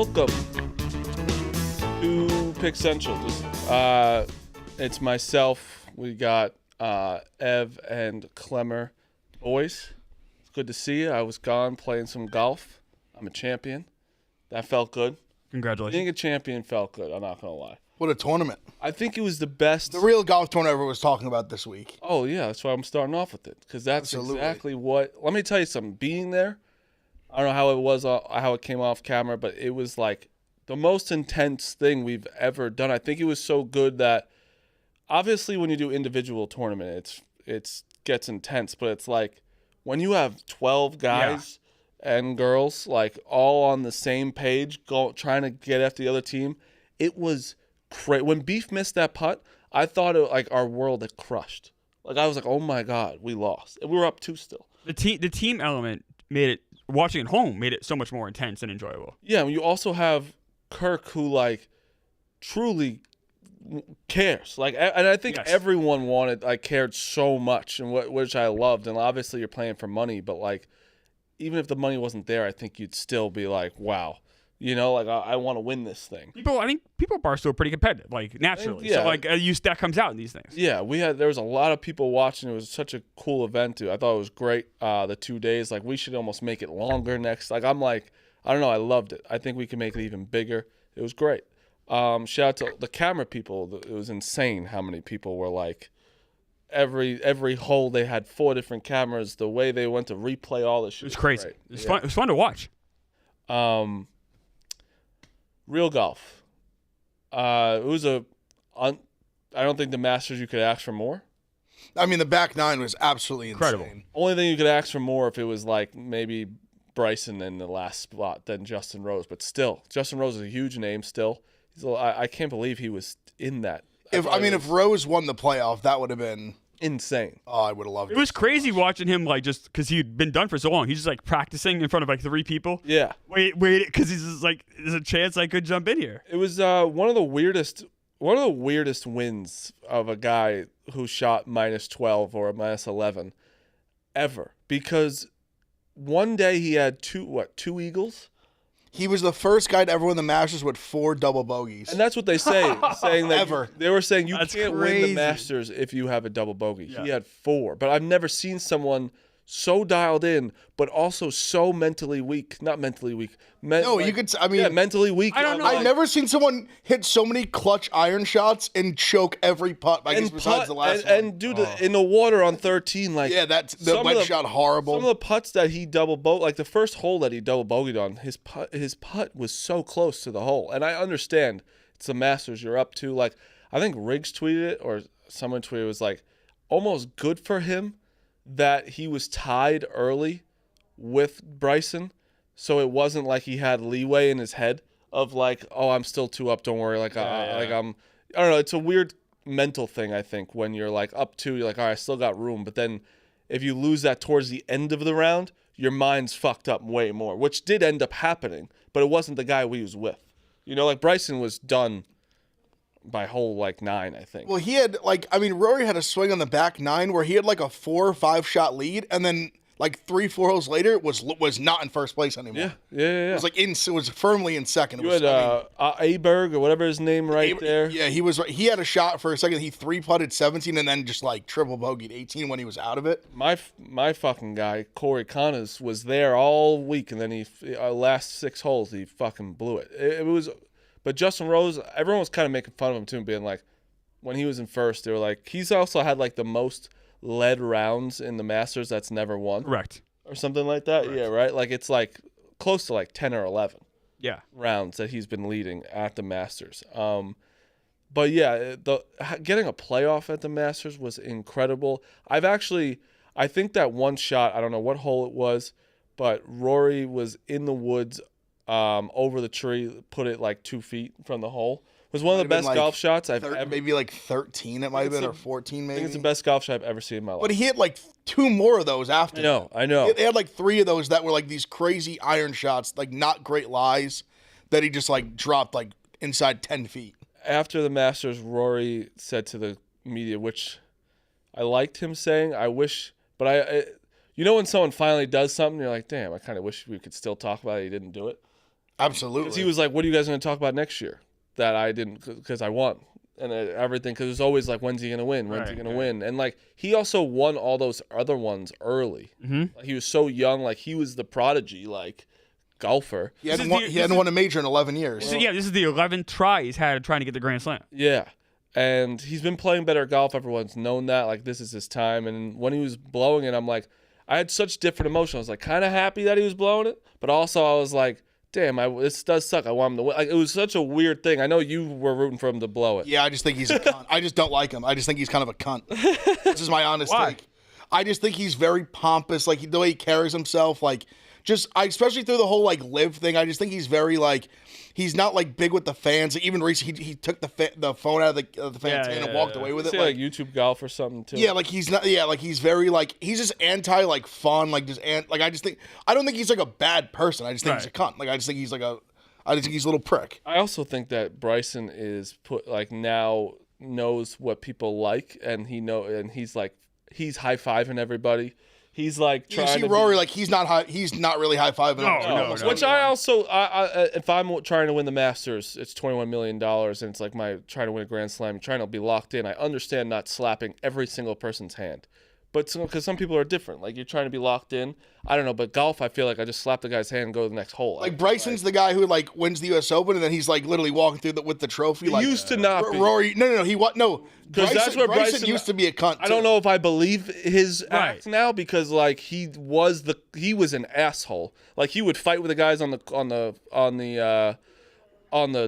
welcome to Pick Central. It's myself. We got Ev and Clemmer. Boys, it's good to see you. I was gone playing some golf. I'm a champion. That felt good. Congratulations. Being a champion felt good. I'm not going to lie. What a tournament. I think it was the best. The real golf tournament everyone was talking about this week. Oh, yeah. That's why I'm starting off with it. Because that's Absolutely. exactly what. Let me tell you something. Being there, I don't know how it was, how it came off camera, but it was like the most intense thing we've ever done. I think it was so good that obviously when you do individual tournament, it's gets intense, but it's like when you have 12 guys and girls like all on the same page trying to get after the other team, it was crazy. When Beef missed that putt, I thought like our world had crushed. Like I was like, oh my God, we lost. And we were up 2 still. The team element made it, watching at home, made it so much more intense and enjoyable. Yeah, and you also have Kirk who like truly cares. Like, and I think everyone cared so much, and which I loved. And obviously you're playing for money, but like even if the money wasn't there, I think you'd still be like, wow. You know, like I want to win this thing. I think people at Barstool are pretty competitive, like naturally. Yeah. So like that comes out in these things. Yeah, there was a lot of people watching. It was such a cool event too. I thought it was great. The 2 days, like we should almost make it longer next. Like I'm like, I don't know, I loved it. I think we can make it even bigger. It was great. Shout out to the camera people. It was insane how many people were like. Every hole they had 4 different cameras. The way they went to replay all this shit. It was crazy. Great. It was fun. It was fun to watch. Real golf. It was I don't think the Masters you could ask for more. I mean, the back 9 was absolutely Incredible. insane. Only thing you could ask for more if it was like maybe Bryson in the last spot than Justin Rose. But still, Justin Rose is a huge name still. I can't believe he was in that. If Rose won the playoff, that would have been insane. Oh, I would have loved it. It was crazy watching him, like, just because he'd been done for so long. He's just like practicing in front of like 3 people. Yeah. Wait, because he's just like, there's a chance I could jump in here. It was one of the weirdest wins of a guy who shot -12 or -11 ever. Because one day he had 2 eagles. He was the first guy to ever win the Masters with 4 double bogeys. And that's what they say, saying that Ever. they were saying you That's can't win crazy. the Masters if you have a double bogey. Yeah. He had 4, but I've never seen someone so dialed in, but also so mentally weak. Not mentally weak. Mentally weak. I don't know. I've never seen someone hit so many clutch iron shots and choke every putt. I guess besides the last one. And dude, in the water on 13, like that's the wet shot horrible. Some of the putts that he double bogeyed, like the first hole that he double bogeyed on, his putt was so close to the hole. And I understand it's the Masters you're up to. Like I think Riggs tweeted it, or someone tweeted it was like almost good for him that he was tied early with Bryson. So it wasn't like he had leeway in his head of like, oh, I'm still 2 up. Don't worry. Like, I don't know. It's a weird mental thing, I think, when you're like up 2, you're like, all right, I still got room. But then if you lose that towards the end of the round, your mind's fucked up way more, which did end up happening. But it wasn't the guy we was with. You know, like Bryson was done by hole like 9, I think. Well, he had Rory had a swing on the back 9 where he had like a 4 or 5 shot lead, and then like 3-4 holes later was not in first place anymore. Yeah. It was like it was firmly in second. You had Aberg or whatever his name there. Yeah, he had a shot for a second. He 3-putted 17 and then just like triple bogeyed 18 when he was out of it. My fucking guy Corey Connors was there all week, and then he last 6 holes he fucking blew it. It was. But Justin Rose, everyone was kind of making fun of him too, being like, when he was in first, they were like, he's also had like the most lead rounds in the Masters that's never won. Correct. Or something like that. Correct. Yeah, right? Like it's like close to like 10 or 11 rounds that he's been leading at the Masters. But yeah, getting a playoff at the Masters was incredible. I think that one shot, I don't know what hole it was, but Rory was in the woods over the tree, put it like 2 feet from the hole. It was one of the best golf shots I've ever. Maybe like 13 it might have been, or 14 maybe. I think it's the best golf shot I've ever seen in my life. But he hit like 2 more of those after. I know. They had like 3 of those that were like these crazy iron shots, like not great lies, that he just like dropped like inside 10 feet. After the Masters, Rory said to the media, which I liked him saying, I wish, but you know when someone finally does something, you're like, damn, I kind of wish we could still talk about it. He didn't do it. Absolutely. Because he was like, "What are you guys going to talk about next year?" That I didn't, because I won. And everything, because it was always like, when's he gonna win? When's he gonna win? And like, he also won all those other ones early. Mm-hmm. Like, he was so young, like he was the prodigy, like golfer. He hadn't won a major in 11 years. This is the 11th try he's had trying to get the Grand Slam. Yeah, and he's been playing better golf. Everyone's known that. Like, this is his time. And when he was blowing it, I'm like, I had such different emotions. I was like, kind of happy that he was blowing it, but also I was like, damn, this does suck. I want him to win. Like, it was such a weird thing. I know you were rooting for him to blow it. Yeah, I just think he's a cunt. I just don't like him. I just think he's kind of a cunt. This is my honest take. I just think he's very pompous, like the way he carries himself, like especially through the whole like live thing. I just think he's very like, he's not like big with the fans. Like, even recently, he took the phone out of the fans and walked away with it. Like YouTube golf or something too. Yeah, like he's not. Yeah, like he's very like, he's just anti like fun, like just like I don't think he's like a bad person. I just think he's a cunt. Like I just think he's a little prick. I also think that Bryson is now knows what people like, and he's high fiving everybody. He's like trying you see to Rory, like he's not really high fiving. No. Which I also, if I'm trying to win the Masters, it's $21 million, and it's like trying to win a Grand Slam, trying to be locked in. I understand not slapping every single person's hand, but because some people are different. Like, you're trying to be locked in. I don't know, but golf, I feel like I just slap the guy's hand and go to the next hole. Like, Bryson's the guy who like wins the U.S. Open, and then he's like literally walking through with the trophy. Like, used to not be. Rory. No. Because that's where Bryson used to be a cunt. I don't know if I believe his act now, because like he was an asshole. Like, he would fight with the guys on the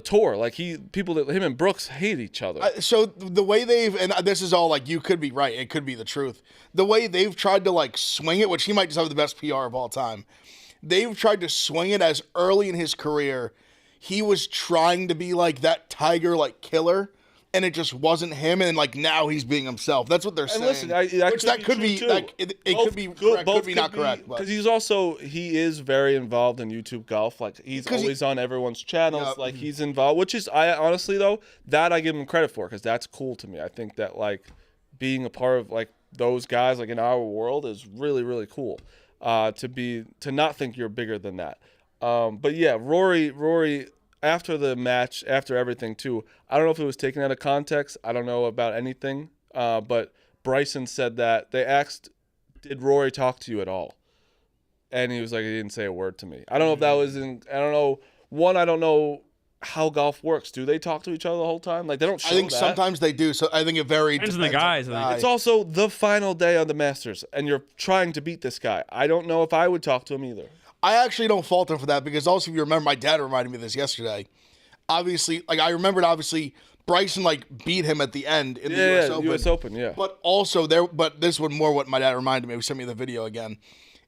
tour. Like, him and Brooks hate each other. So the way and this is all like, you could be right, it could be the truth. The way they've tried to like swing it, which he might just have the best PR of all time. They've tried to swing it as early in his career, he was trying to be like that Tiger like killer, and it just wasn't him. And like, now he's being himself. That's what they're saying. Listen, that could be like, it could be correct, could be not correct. Because he is very involved in YouTube golf. Like, he's always on everyone's channels. Yep. Like, he's involved, which is, I honestly though, that I give him credit for, because that's cool to me. I think that like being a part of like those guys like in our world is really, really cool. To not think you're bigger than that. But yeah, Rory. After the match, after everything too, I don't know if it was taken out of context. I don't know about anything. But Bryson said that they asked, "Did Rory talk to you at all?" And he was like, "He didn't say a word to me." I don't know if that was in. I don't know. I don't know how golf works. Do they talk to each other the whole time? Like, they don't show I think that. sometimes they do. So I think it very depends on the guys. It's also the final day of the Masters, and you're trying to beat this guy. I don't know if I would talk to him either. I actually don't fault him for that, because also, if you remember, my dad reminded me of this yesterday. Obviously, like, I remembered, Bryson like beat him at the end in the US Open. Yeah. But also this was more what my dad reminded me. He sent me the video again.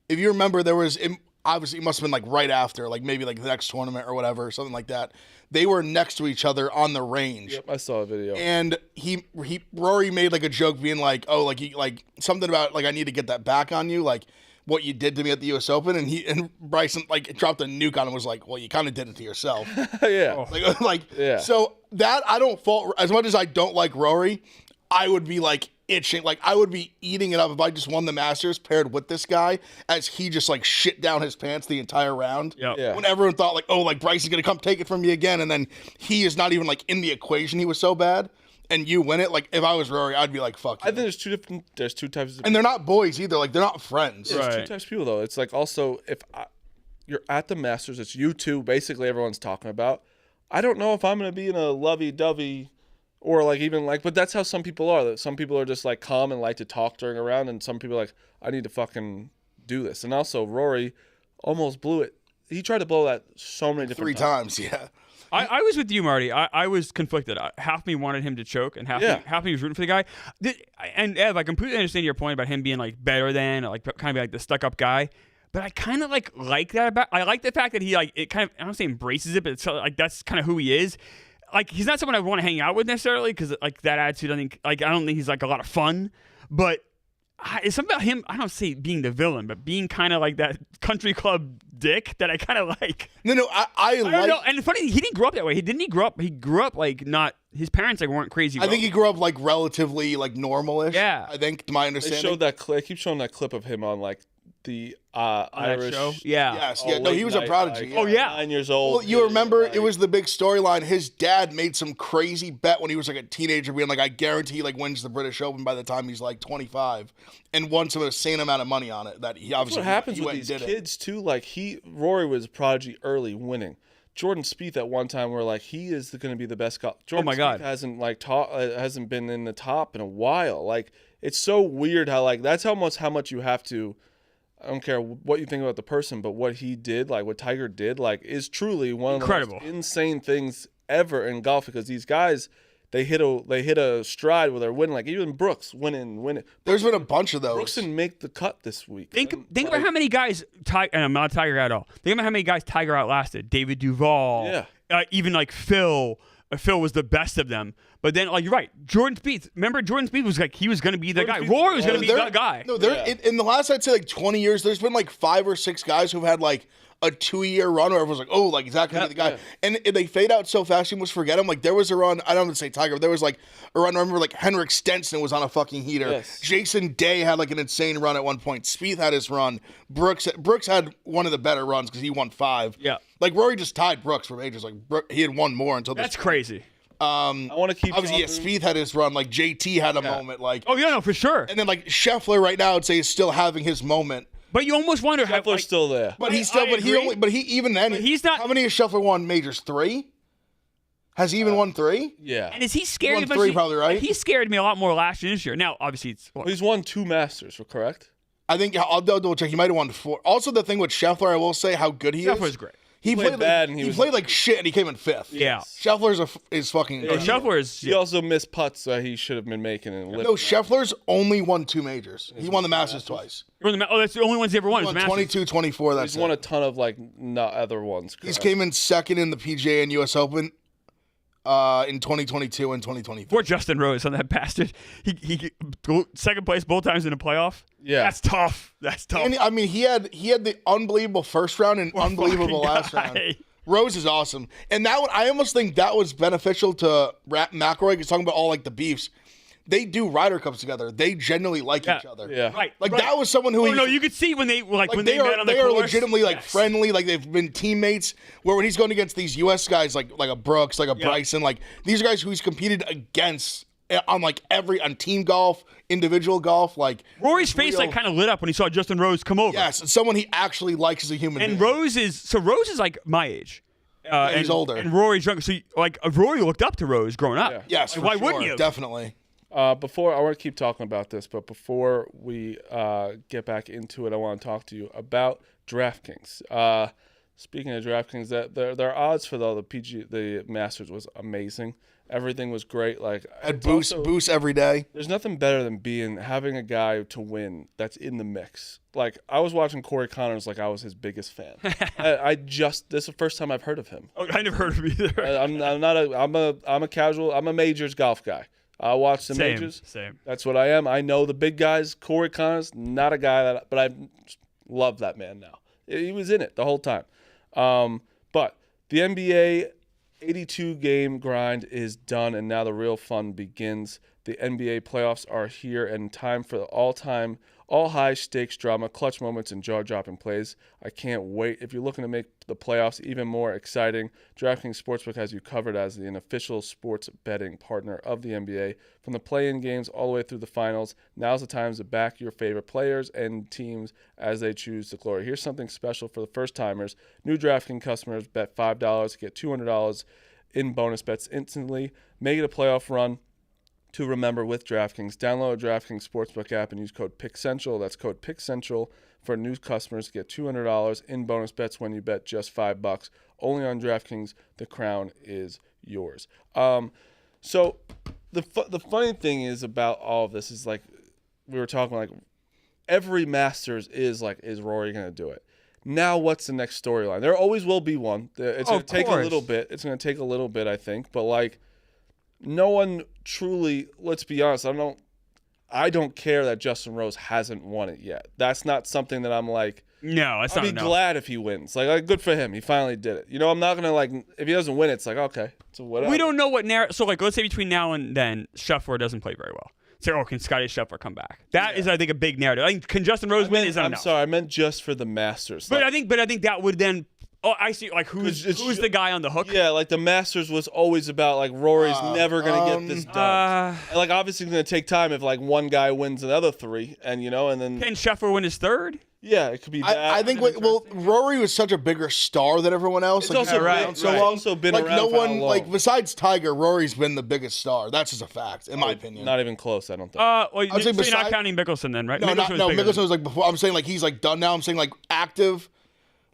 If you remember, obviously it must have been like right after, like maybe like the next tournament or whatever, something like that. They were next to each other on the range. Yep, I saw a video. And Rory made like a joke being like, "Oh, like something about like, I need to get that back on you, like what you did to me at the US Open." And Bryson like dropped a nuke on him, was like, "Well, you kind of did it to yourself." Yeah. Yeah. So that I don't fault. As much as I don't like Rory, I would be like itching. Like, I would be eating it up if I just won the Masters paired with this guy, as he just like shit down his pants the entire round. Yep. Yeah. When everyone thought like, "Oh, like Bryson's gonna come take it from me again," and then he is not even like in the equation. He was so bad. And you win it. Like, if I was Rory, I'd be like, "Fuck you." I think there's two types of, and they're not boys either. Like, they're not friends. There's two types of people though. It's like, also, if you're at the Masters, it's you two. Basically, everyone's talking about. I don't know if I'm gonna be in a lovey-dovey, or like even like, but that's how some people are. Some people are just like calm and like to talk during a round, and some people are like, I need to fucking do this. And also, Rory almost blew it. He tried to blow that so many different times. Yeah. I was with you, Marty. I was conflicted. Half me wanted him to choke, and half me was rooting for the guy. And Ev, I completely understand your point about him being like better than, like kind of like the stuck-up guy. But I kind of like that about. I like the fact that he like it kind of, I don't say embraces it, but it's like that's kind of who he is. Like, he's not someone I want to hang out with necessarily, because like that attitude, I don't think he's like a lot of fun. But it's something about him. I don't say being the villain, but being kind of like that country club dick that I kind of like. No, I don't know. And it's funny, he didn't grow up that way. He grew up like not. His parents like weren't crazy. I think he grew up like relatively like normal-ish. Yeah. I think, to my understanding. They showed that clip. I keep showing that clip of him on like the On that Irish show? Yeah. Yes, Oh, yeah, no, he was a late night, prodigy. like, yeah. Oh, yeah. 9 years old. Well, you remember like, it was the big storyline. His dad made some crazy bet when he was like a teenager, being like, "I guarantee he like wins the British Open by the time he's like 25," and won some insane amount of money on it. That he That's obviously what happens he with went these and did kids too. Like Rory was a prodigy early, winning. Jordan Spieth at one time were like he is going to be the best golf. Jordan my Spieth God. hasn't been in the top in a while. Like it's so weird how like that's how much you have to. I don't care what you think about the person, but what he did, like what Tiger did, like is truly one of the Incredible. most insane things ever in golf. Because these guys, they hit a stride where they're winning. Like even Brooks winning. There's been a bunch of those. Brooks didn't make the cut this week. Think And, about like, how many guys and I'm not a Tiger guy at all. Think about how many guys Tiger outlasted. David Duval. Yeah. Even like Phil. Phil was the best of them. But then, like you're right, Jordan Spieth. Remember, Jordan Spieth was like he was going to be the guy. Spieth- Rory was going to be There- the guy. No, there Yeah. in the last I'd say like 20 years, there's been like 5 or 6 guys who've had like a 2-year run where everyone's like, oh, like is that gonna be the guy? Yeah. And they fade out so fast, you almost forget them. Like there was a run, I don't want to say Tiger, but there was like a run. I remember like Henrik Stenson was on a fucking heater. Yes. Jason Day had like an insane run at one point. Spieth had his run. Brooks had one of the better runs because he won 5. Yeah. Like Rory just tied Brooks for majors. Like he had won more until That's this. crazy. I want to keep. Obviously, yeah, talking. Spieth had his run. Like JT had a moment. Like Oh yeah, no, for sure. and then like Scheffler right now, I'd say is still having his moment. But you almost wonder how. Scheffler's Like, still there. But I he's still, agree. he even then, he's not- How many has Scheffler won majors? 3? Has he even won 3? Yeah. and is he scared won of us? 3 probably, right? He scared me a lot more last year this year. Now, obviously, it's Well, he's won 2 Masters, correct? I think I'll double check. He might have won 4. Also, the thing with Scheffler, I will say how good he is. Scheffler's great. He played played bad like, and he he was- played like shit, and he came in 5th. Yeah. Scheffler's is fucking. Yeah, Scheffler is. He also missed putts that he should have been making and No, Scheffler's only won 2 majors. He won the Masters twice. Oh, that's the only ones he ever won. He is won the Masters. 22, 24. That's He's won it. a ton of like not other ones. He's correct? came in 2nd in the PGA and US Open in 2022 and 2023. Poor Justin Rose on that bastard. He second place both times in the playoff. Yeah. That's tough. That's tough. And I mean, he had the unbelievable first round and unbelievable fucking last guy. round. Rose is awesome, and that one I almost think that was beneficial to McIlroy. Because talking about all like the beefs, they do Ryder Cups together. They genuinely like each other. Yeah. Right. Like right. that was someone who Oh no, you could see when they like when they met on the they are course. legitimately like Yes. friendly. Like they've been teammates. Where when he's going against these U.S. guys like a Brooks, like a Bryson, like these guys who he's competed against on like on team golf, individual golf, like Rory's face like kind of lit up when he saw Justin Rose come over. yes, it's someone he actually likes as a human And being. Rose is like my age. he's and, older. And Rory's younger. So like Rory looked up to Rose growing up. Yeah. Yes, Like, for why sure, wouldn't you? Definitely. Before I want to keep talking about this, but before we get back into it, I want to talk to you about DraftKings. Speaking of DraftKings, that their odds for the Masters was amazing. Everything was great. Like At boost every day. there's nothing better than having a guy to win that's in the mix. Like I was watching Corey Connors, like I was his biggest fan. This is the first time I've heard of him. Oh, I never heard of him either. I'm a casual. I'm a majors golf guy. I watch the majors. Same. That's what I am. I know the big guys. Corey Connors, not a guy but I love that man now. He was in it the whole time. But the NBA 82 game grind is done, and now the real fun begins. The NBA playoffs are here, and time for the all high stakes drama, clutch moments, and jaw dropping plays. I can't wait. If you're looking to make the playoffs even more exciting, DraftKings Sportsbook has you covered as the unofficial sports betting partner of the NBA. From the play-in games all the way through the finals, now's the time to back your favorite players and teams as they choose to glory. Here's something special for the first timers. New DraftKings customers bet $5 to get $200 in bonus bets instantly. Make it a playoff run to remember with DraftKings. Download a DraftKings Sportsbook app and use code PICKCENTRAL. That's code PICKCENTRAL for new customers to get $200 in bonus bets when you bet just $5. Only on DraftKings. The crown is yours. So the funny thing is about all of this is like we were talking like every Masters is Rory going to do it? Now what's the next storyline? There always will be one. It's going to take a little bit. It's going to take a little bit, I think. But like no one truly, let's be honest, I don't care that Justin Rose hasn't won it yet. That's not something that I'm like, No, that's I'll not be enough. glad if he wins. Like, if he did it. You know, I'm not going to like, if he doesn't win, it's like, okay, so whatever. We don't know what so like let's say between now and then Scheffler doesn't play very well. say, oh, can Scottie Scheffler come back? That is, I think, a big narrative. I think can Justin Rose win is enough. I'm sorry, I meant just for the Masters. But I think that would then. Oh, I see. Like who's the guy on the hook? Yeah, like the Masters was always about like Rory's never gonna get this done. And, like obviously it's gonna take time if like one guy wins another 3, and and then can Scheffler win his 3rd? Yeah, it could be that. I think Rory was such a bigger star than everyone else. It's also around so long. Also been like around no for one how long? like besides Tiger, Rory's been the biggest star. That's just a fact, in my opinion. Not even close, I don't think. Well, so you're not counting Mickelson then, right? No, Mickelson was like before. I'm saying like he's like done now. I'm saying like active.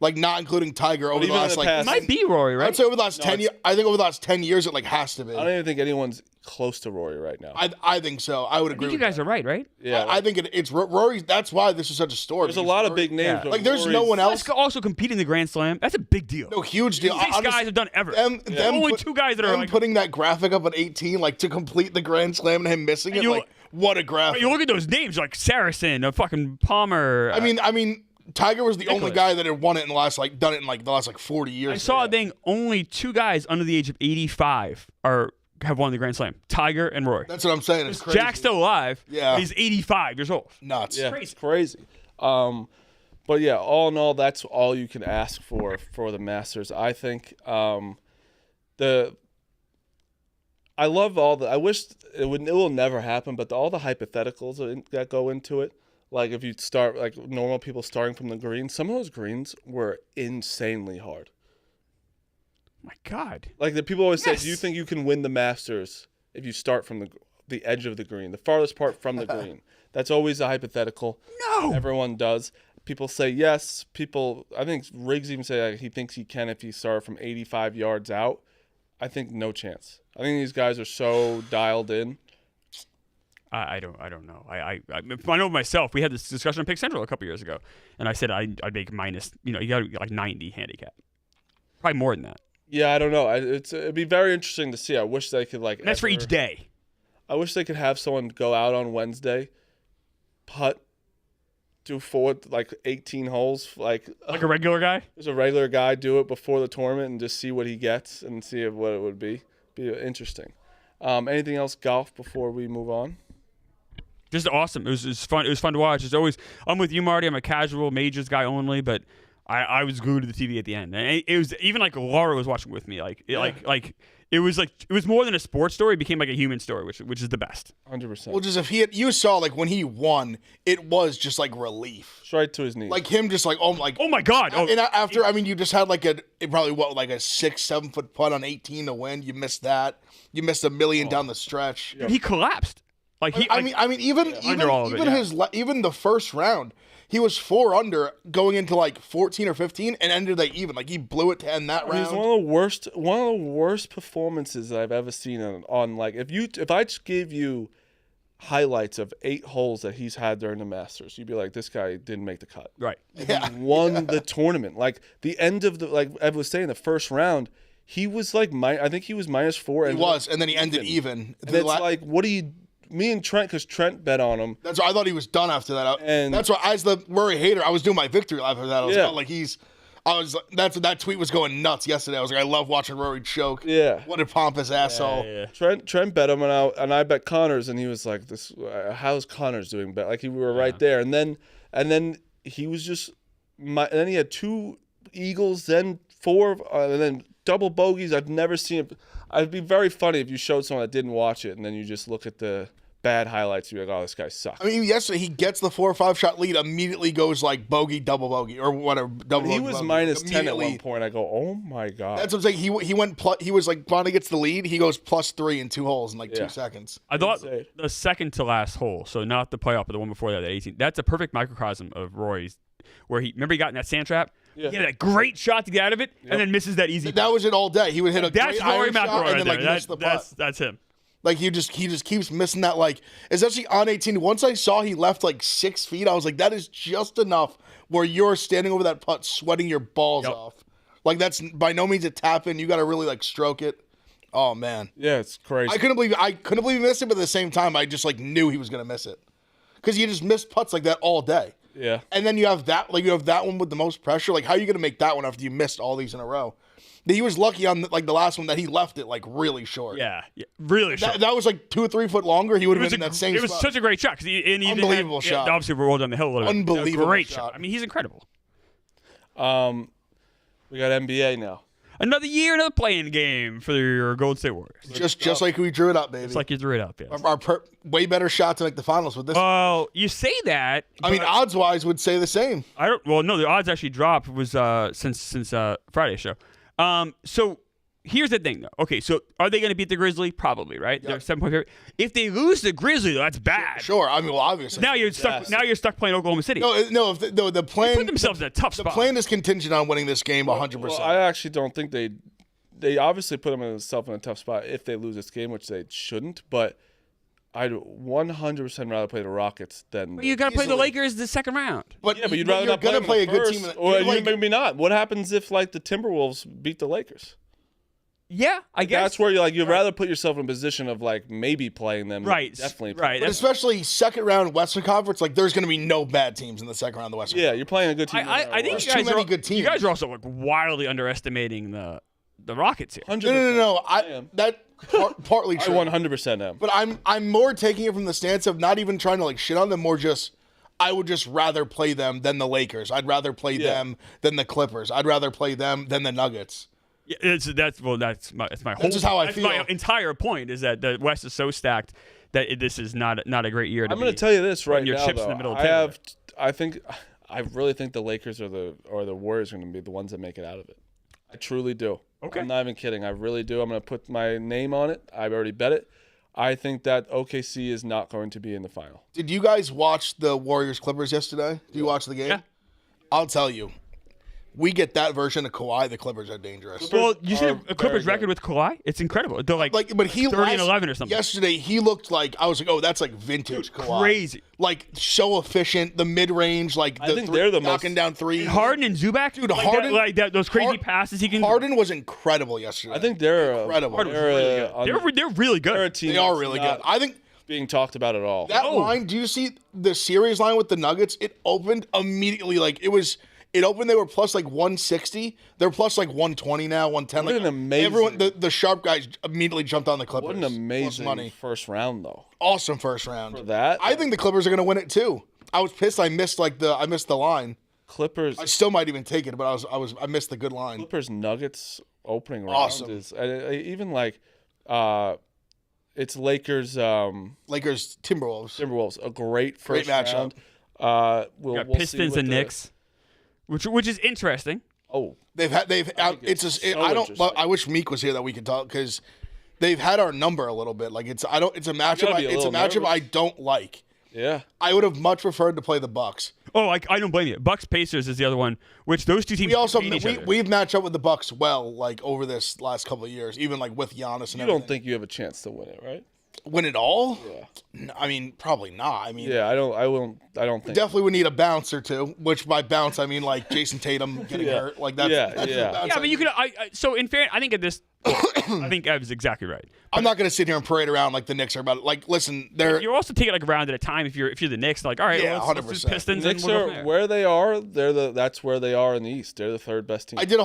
Like not including Tiger over the last like it might be Rory, right? I'd say over the last 10 years. I think over the last 10 years it like has to be. I don't even think anyone's close to Rory right now. I think so. I would agree. I think you guys are right? Yeah. I think it's Rory. That's why this is such a story. There's a lot of big names. Yeah. Like there's no one else. Also competing in the Grand Slam. That's a big deal. No, huge deal. 6 guys have done ever. Only 2 guys that are like putting that graphic up at 18, like to complete the Grand Slam and him missing it. Like what a graphic! You look at those names like Saracen, fucking Palmer. I mean. Tiger was the only guy that had won it in the last done it in the last 40 years. I saw a thing. Only 2 guys under the age of 85 have won the Grand Slam. Tiger and Rory. That's what I'm saying. It's crazy. Jack's still alive. Yeah, he's 85 years old. Nuts. Yeah, it's crazy. But yeah, all in all, that's all you can ask for the Masters. I think I love all the. I wish it will never happen, but all the hypotheticals that go into it. Like if you start like normal people starting from the green, some of those greens were insanely hard. My God! Like the people always say, do you think you can win the Masters if you start from the edge of the green, the farthest part from the green? That's always a hypothetical. No, everyone does. People say yes. I think Riggs even say like, he thinks he can if he started from 85 yards out. I think no chance. I think these guys are so dialed in. I don't know. I know myself. We had this discussion on Pick Central a couple years ago, and I said I'd make minus. You got to get like 90 handicap, probably more than that. Yeah, I don't know. It'd be very interesting to see. I wish they could like. And that's for each day. I wish they could have someone go out on Wednesday, putt, do 18 holes, like a regular guy. There's a regular guy do it before the tournament and just see what he gets and see what it would be. Be interesting. Anything else golf before we move on? Just awesome. It was fun. It was fun to watch. It's always. I'm with you, Marty. I'm a casual majors guy only, but I was glued to the TV at the end. And it was even like Laura was watching with me. It was more than a sports story. It became like a human story, which is the best. 100%. Well, just you saw like when he won, it was just like relief. Straight to his knees. Like him, just like oh my god. And after you just had like a 6-7 foot putt on 18 to win. You missed that. You missed $1 million down the stretch. He collapsed. Even the first round, he was 4 under going into like 14 or 15 and ended like even. Like he blew it to end that round. It was one of the worst performances that I've ever seen on like if I just gave you highlights of 8 holes that he's had during the Masters, you'd be like, this guy didn't make the cut. Right. Yeah. He won the tournament. Like the end of like Ev was saying, the first round, he was like I think he was -4. And then he ended even. And it's like, what do you? Me and Trent, because Trent bet on him. That's why I thought he was done after that. And that's why, as the Rory hater, I was doing my victory lap after that. That tweet was going nuts yesterday. I was like, I love watching Rory choke. Yeah. What a pompous asshole. Yeah. Trent bet him, and I bet Connors, and he was like, "This, how's Connors doing?" Bet like we were right there, and then he was just, and then he had 2 eagles, then 4, and then double bogeys. I've never seen it. It'd be very funny if you showed someone that didn't watch it, and then you just look at the bad highlights. You're like, oh, this guy sucks. I mean, yesterday he gets the 4 or 5 shot lead, immediately goes like bogey, double bogey, or whatever. He was -10 at one point. I go, oh my god. That's what I'm saying. He was like finally gets the lead. He goes +3 in 2 holes in like 2 seconds. I thought the second to last hole, so not the playoff, but the one before that, 18. That's a perfect microcosm of Rory's, where he got in that sand trap. Yeah. He had a great shot to get out of it, and then misses that easy. That was it all day. He would hit a great iron shot right and then miss the putt. That's him. Like he just keeps missing that. Like especially on 18. Once I saw he left like 6 feet, I was like, that is just enough where you're standing over that putt, sweating your balls off. Like that's by no means a tap in. You got to really like stroke it. Oh man. Yeah, it's crazy. I couldn't believe he missed it, but at the same time, I just like knew he was gonna miss it because you just missed putts like that all day. Yeah. And then you have that one with the most pressure. Like, how are you going to make that one after you missed all these in a row? He was lucky on like the last one that he left it like really short. Yeah, really short. That was like 2 or 3 foot longer. He would have been in that same spot. It was such a great shot. Unbelievable shot. Obviously, we rolled down the hill a little bit. Unbelievable Great shot. I mean, he's incredible. We got NBA now. Another year, another playing game for your Golden State Warriors. Just like we drew it up, baby. It's like you drew it up, yes. Way better shot to make the finals with this. Well, you say that. I mean, odds-wise would say the same. Well, no, the odds actually dropped was since Friday's show. So here's the thing, though. Okay, so are they going to beat the Grizzlies? Probably, right? Yep. They're 7-point favorite. If they lose the Grizzlies, that's bad. Sure. I mean, well, obviously. Now you're stuck. Yes. Now you're stuck playing Oklahoma City. No. If the plan they put themselves in a tough spot. The plan is contingent on winning this game 100%. Well, I actually don't think they obviously put themselves in a tough spot if they lose this game, which they shouldn't. But I'd 100% rather play the Rockets than. But you got to play the Lakers the second round. But you'd rather not play a good team, or maybe not. What happens if like the Timberwolves beat the Lakers? Yeah, I guess that's where you'd rather put yourself in a position of like maybe playing them. Right, definitely. Right, but especially second round Western Conference, like there's going to be no bad teams in the second round of the Western. Yeah, you're playing a good team. I think there's too many good teams. You guys are also like wildly underestimating the Rockets here. No. That partly true. I 100% am. But I'm more taking it from the stance of not even trying to like shit on them, more just I would just rather play them than the Lakers. I'd rather play them than the Clippers. I'd rather play them than the Nuggets. Yeah, that's my whole. That's just how I feel. My entire point is that the West is so stacked that this is not a great year. I'm going to tell you this right your now. Chips Though. In the middle of I really think the Lakers or the Warriors are going to be the ones that make it out of it. I truly do. Okay. I'm not even kidding. I really do. I'm going to put my name on it. I've already bet it. I think that OKC is not going to be in the final. Did you guys watch the Warriors Clippers yesterday? Did you watch the game? Yeah. I'll tell you. We get that version of Kawhi, the Clippers are dangerous. Well, you see the Clippers record with Kawhi? It's incredible. They're but he 30-11 or something. Yesterday, he looked like, I was like, oh, that's like vintage Kawhi. Crazy. Like, so efficient, the mid-range, like I think they're the knocking down threes. Harden and Zubac? Dude, Harden, those crazy passes he can Harden was incredible yesterday. I think they're incredible. They're really good. They are really good. I think being talked about at all. That line, do you see the series line with the Nuggets? It opened immediately. Like, it opened, they were plus like 160. They're plus like 120 now, 110. What an amazing. Everyone, the sharp guys immediately jumped on the Clippers. What an amazing first round, though. Awesome first round. For that? I think the Clippers are going to win it, too. I was pissed I missed the line. Clippers. I still might even take it, but I missed the good line. Clippers Nuggets opening round awesome. Is even like it's Lakers Timberwolves. A great first matchup. Round. We'll Pistons and Knicks. Which is interesting. Oh, I wish Meek was here that we could talk because they've had our number a little bit. Like it's a matchup I don't like. Yeah, I would have much preferred to play the Bucks. Oh, I don't blame you. Bucks Pacers is the other one. Which those two teams. We've matched up with the Bucks well, like over this last couple of years, even like with Giannis and. You don't think you have a chance to win it, right? Win it all? Yeah. I mean, probably not. I mean, yeah, I don't think. Definitely would need a bounce or two. Which by bounce I mean like Jason Tatum getting hurt. Like that's yeah. But you could. So in fairness, I think at this. I think Ev is exactly right. I'm not going to sit here and parade around like the Knicks are about it. Like, listen, you're also taking like a round at a time. If you're the Knicks, like all right, yeah, let's do Pistons. The Knicks are where they are. That's where they are in the East. They're the third best team. I did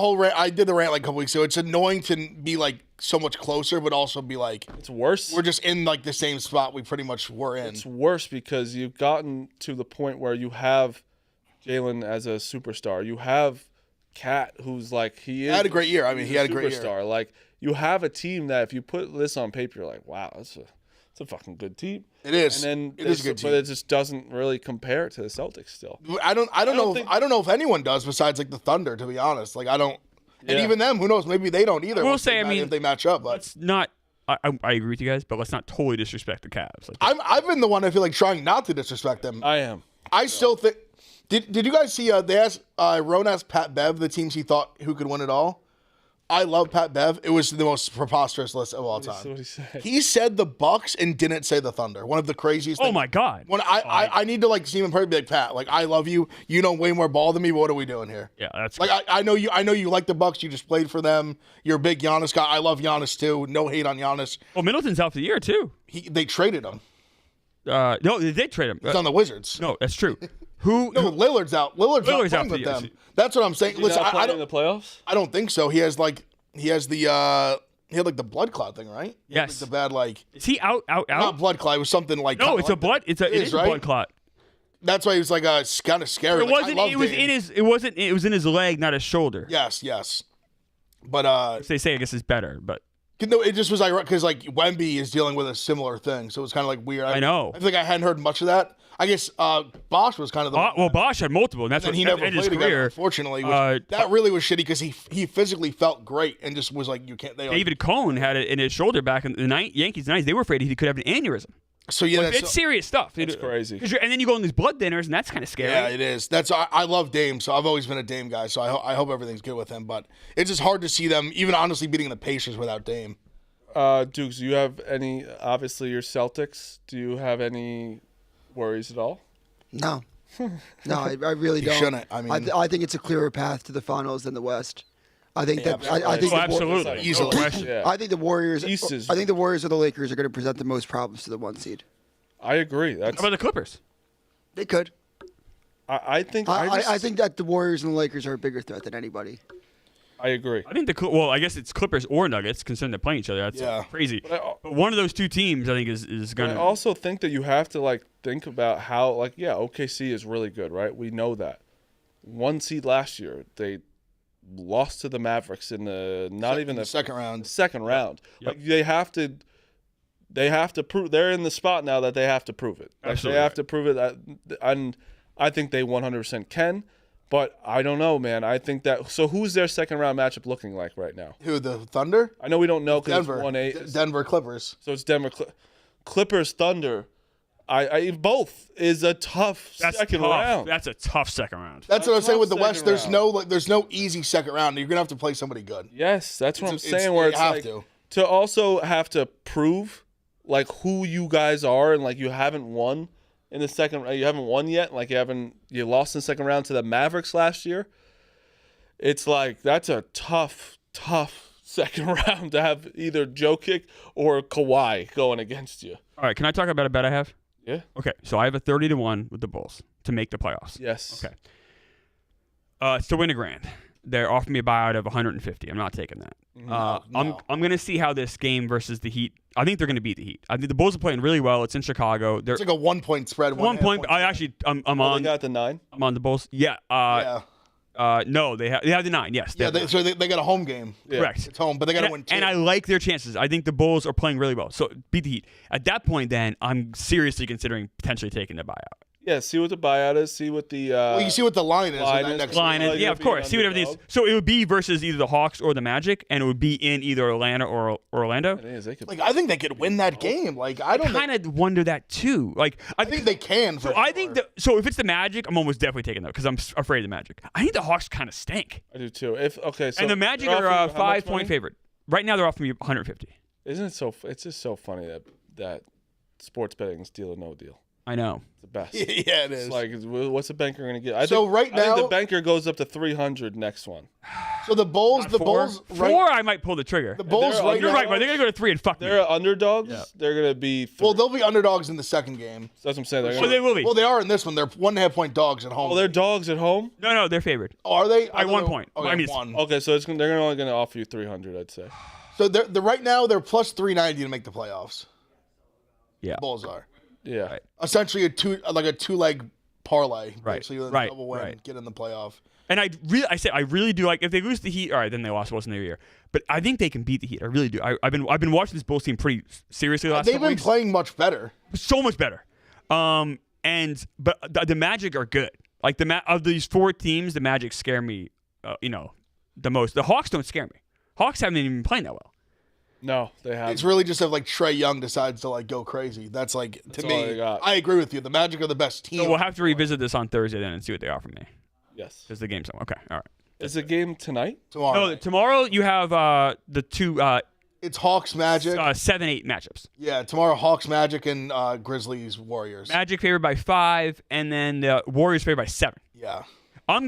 the rant like a couple weeks ago. It's annoying to be like so much closer, but also be like it's worse. We're just in like the same spot we pretty much were in. It's worse because you've gotten to the point where you have Jalen as a superstar. You have Cat, who's like he had a great year. I mean, he had a great year. Like you have a team that if you put this on paper, you're like, wow, it's a fucking good team. It is. And then it is a good team, but it just doesn't really compare to the Celtics still. I don't know if anyone does besides like the Thunder. To be honest, like I don't. And even them, who knows? Maybe they don't either. We'll say, if they match up, but let's not. I agree with you guys, but let's not totally disrespect the Cavs. Like I've been the one I feel like trying not to disrespect them. I am. I still think. Did you guys see? They asked Ron asked Pat Bev the teams he thought who could win it all. I love Pat Bev. It was the most preposterous list of all time. He said the Bucks and didn't say the Thunder. One of the craziest. Oh my God! When I need to like see him in person, be like Pat, like I love you. You know way more ball than me. But what are we doing here? Yeah, that's like I know you. I know you like the Bucks. You just played for them. You're a big Giannis guy. I love Giannis too. No hate on Giannis. Well, Middleton's out for the year too. They traded him. No, they did trade him. He's on the Wizards. No, that's true. Lillard's out. Lillard's not playing with them. That's what I'm saying. Listen, I don't in the playoffs. I don't think so. He has like He has the he had like the blood clot thing, right? Yes. Like the bad like. Is he out? Not blood clot. It was something like. No, it's like a blood. It is right? a blood clot. That's why he was like kind of scary. It wasn't. It was in his. It wasn't. It was in his leg, not his shoulder. Yes. But Which they say I guguess is better, but. No, it just was ironic because like Wemby is dealing with a similar thing, so it was kind of like weird. I know. I think I hadn't heard much of that. I guess Bosch was kind of the Well, Bosch had multiple, and that's and what he never ended played his together, career. unfortunately. That really was shitty because he physically felt great and just was like, you can't. David Cohn had it in his shoulder back in the Yankees. They were afraid he could have an aneurysm. So yeah, It's serious stuff. It's crazy. And then you go on these blood thinners, and that's kind of scary. Yeah, it is. I love Dame, so I've always been a Dame guy. So I hope everything's good with him. But it's just hard to see them even honestly beating the Pacers without Dame. Dukes, do you have any? Obviously, your Celtics. Do you have any worries at all? No, I really don't. Shouldn't. I mean, I think it's a clearer path to the finals than the West. I think that I think absolutely. Easily. Yeah. I think the Warriors. East is- I think the Warriors or the Lakers are going to present the most problems to the 1 seed. I agree. That's. How about the Clippers? They could. I think. I think that the Warriors and the Lakers are a bigger threat than anybody. I agree. I think I guess it's Clippers or Nuggets, considering they're playing each other. That's crazy. But one of those two teams, I think, is going to. I also think that you have to think about how OKC is really good, right? We know that. 1 seed last year, they lost to the Mavericks in the second round. Second round. Yep. They have to prove they're in the spot now that they have to prove it. Absolutely. They have to prove it, and I think they 100% can. But I don't know, man. I think that. So who's their second round matchup looking like right now? Who, the Thunder? I know we don't know because it's Denver. 1-8. Denver Clippers. So it's Denver Clippers Thunder. I both is a tough second round. That's a tough second round. That's what I was saying with the West. Second There's no easy second round. You're gonna have to play somebody good. Yes, that's what I'm It's- saying. you Where it's have like to. also have to prove who you guys are, and you haven't won in the second. You haven't won yet. You lost in the second round to the Mavericks last year. It's that's a tough second round to have either Jokic or Kawhi going against you. All right, can I talk about a bet I have? Yeah. Okay, so I have a 30-1 with the Bulls to make the playoffs. Yes. Okay. It's to win $1,000. They're offering me a buyout of 150. I'm not taking that. No. I'm going to see how this game versus the Heat. I think they're going to beat the Heat. I think the Bulls are playing really well. It's in Chicago. They're It's like a 1 point spread. 1 point. I'm They on. got the 9. I'm on the Bulls. Yeah. Yeah. No, they have the 9. Yes. Yeah. They got a home game. Yeah. Correct. It's home, but they got to win 2. And I like their chances. I think the Bulls are playing really well. So beat the Heat. At that point, then I'm seriously considering potentially taking the buyout. Yeah. See what the buyout is. See what the. Well, you see what the line is. Line in that is. next Line game. is, yeah, of course. See what everything is. So it would be versus either the Hawks or the Magic, and it would be in either Atlanta or Orlando. It is. They could. I think they could win that game. I don't Kind of wonder that too. I think they can. So I think so. If it's the Magic, I'm almost definitely taking that because I'm afraid of the Magic. I think the Hawks kind of stink, I do too. So and the Magic they're are offering how much 5-point money? favorite right now. They're offering me 150. Isn't it so? It's just so funny that sports betting is deal or no deal. I know. It's the best. yeah, it is. It's what's a banker going to get? I So think now- the banker goes up to 300 next one. So the Bulls, Four, I might pull the trigger. The Bulls They're right You're now. right, but they're gonna go to 3 and fuck me. They're underdogs. Yeah. They're going to be. Well, they'll be underdogs in the second game. That's what I'm saying. They're Oh, gonna, they will be. Well, they are in this one. They're 1.5 point dogs at home. they're dogs at home. No, they're favored. Oh, are they? By 1 point. Okay, I mean, it's- one. Okay, so they're only going to offer you 300, I'd say. So they're right now they're plus 390 to make the playoffs. Yeah. Bulls are Yeah. Right. essentially a two-leg parlay. Right. So you Right. double win, Right. get in the playoff. And I really do like if they lose the Heat. All right, then they lost most of their year. But I think they can beat the Heat. I really do. I've been watching this Bulls team pretty seriously the last They've couple been weeks. playing much better. So much better. But the Magic are good. Of these 4 teams, the Magic scare me. The most. The Hawks don't scare me. Hawks haven't even been playing that well. No, they have. It's really just if Trey Young decides to go crazy. That's to all me. they got. I agree with you. The Magic are the best team. So we'll have to revisit this on Thursday then and see what they offer me. Yes. Because the game's on. Okay, all right. Is the game tonight? tomorrow. No, tomorrow you have the two It's Hawks Magic. 7-8 matchups. Yeah, tomorrow Hawks Magic and Grizzlies Warriors. Magic favored by 5, and then the Warriors favored by 7. Yeah. I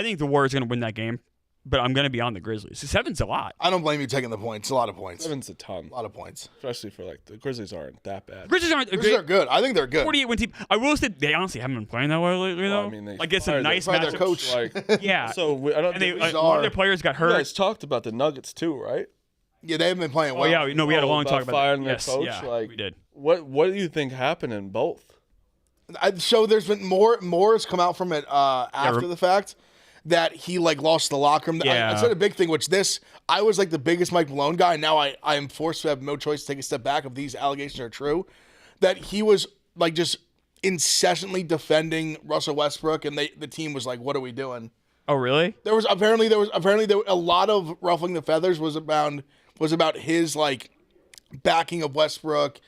think the Warriors are gonna win that game. but I'm going to be on the Grizzlies. 7's a lot. I don't blame you taking the points. It's a lot of points. 7's a ton. A lot of points. Especially for like the Grizzlies aren't that bad. Grizzlies aren't. Grizzlies are good. I think they're good. 48-win team. I will say they honestly haven't been playing that well lately, though. I mean, they like, it's some fired nice their matchups. coach. Like, Yeah. so I don't And they, think one of their players got you hurt. guys talked about the Nuggets too, right? Yeah, they haven't been playing well. Oh, yeah. No, we had a long about talk about firing that. their Yes, coach. yeah, Like, we did. What do you think happened in both? So there's been more has come out from it after the fact that he like lost the locker room. Yeah. I said a big thing, which I was like the biggest Mike Malone guy. And now I am forced to have no choice to take a step back if these allegations are true. That he was like just incessantly defending Russell Westbrook, and the team was like, "What are we doing?" Oh, really? There was apparently a lot of ruffling the feathers was about his like backing of Westbrook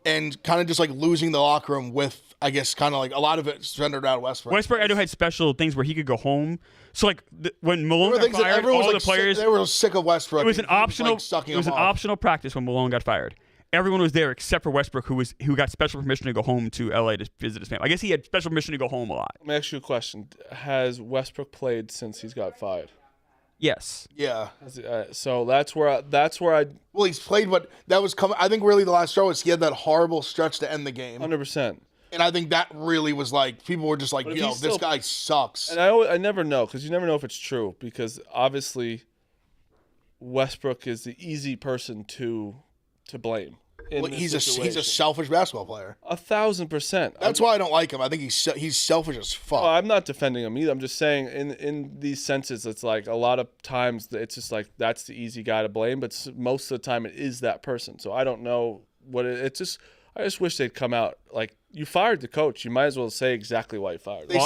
and kind of just like losing the locker room with, I guess, kind of like a lot of it centered around Westbrook. Westbrook, I know, had special things where he could go home. So, like, when Malone got fired, everyone all was the like players... they were sick of Westbrook. It was an optional. Sucking It was him an off. optional practice when Malone got fired. Everyone was there except for Westbrook, who got special permission to go home to LA to visit his family. I guess he had special permission to go home a lot. Let me ask you a question: has Westbrook played since he's got fired? Yes. Yeah. So that's where I Well, he's played, but that was coming. I think really the last straw was he had that horrible stretch to end the game, 100%. and I think that really was like people were just like, But if "Yo, he's this still- guy sucks." And I never know, because you never know if it's true, because obviously Westbrook is the easy person to blame. Well, he's a selfish basketball player. 1,000%. That's why I don't like him. I think he's selfish as fuck. I'm not defending him either. I'm just saying in these senses, it's like a lot of times it's just like that's the easy guy to blame, but most of the time it is that person. So I don't know what it's just. I just wish they'd come out like you fired the coach. You might as well say exactly why you fired him.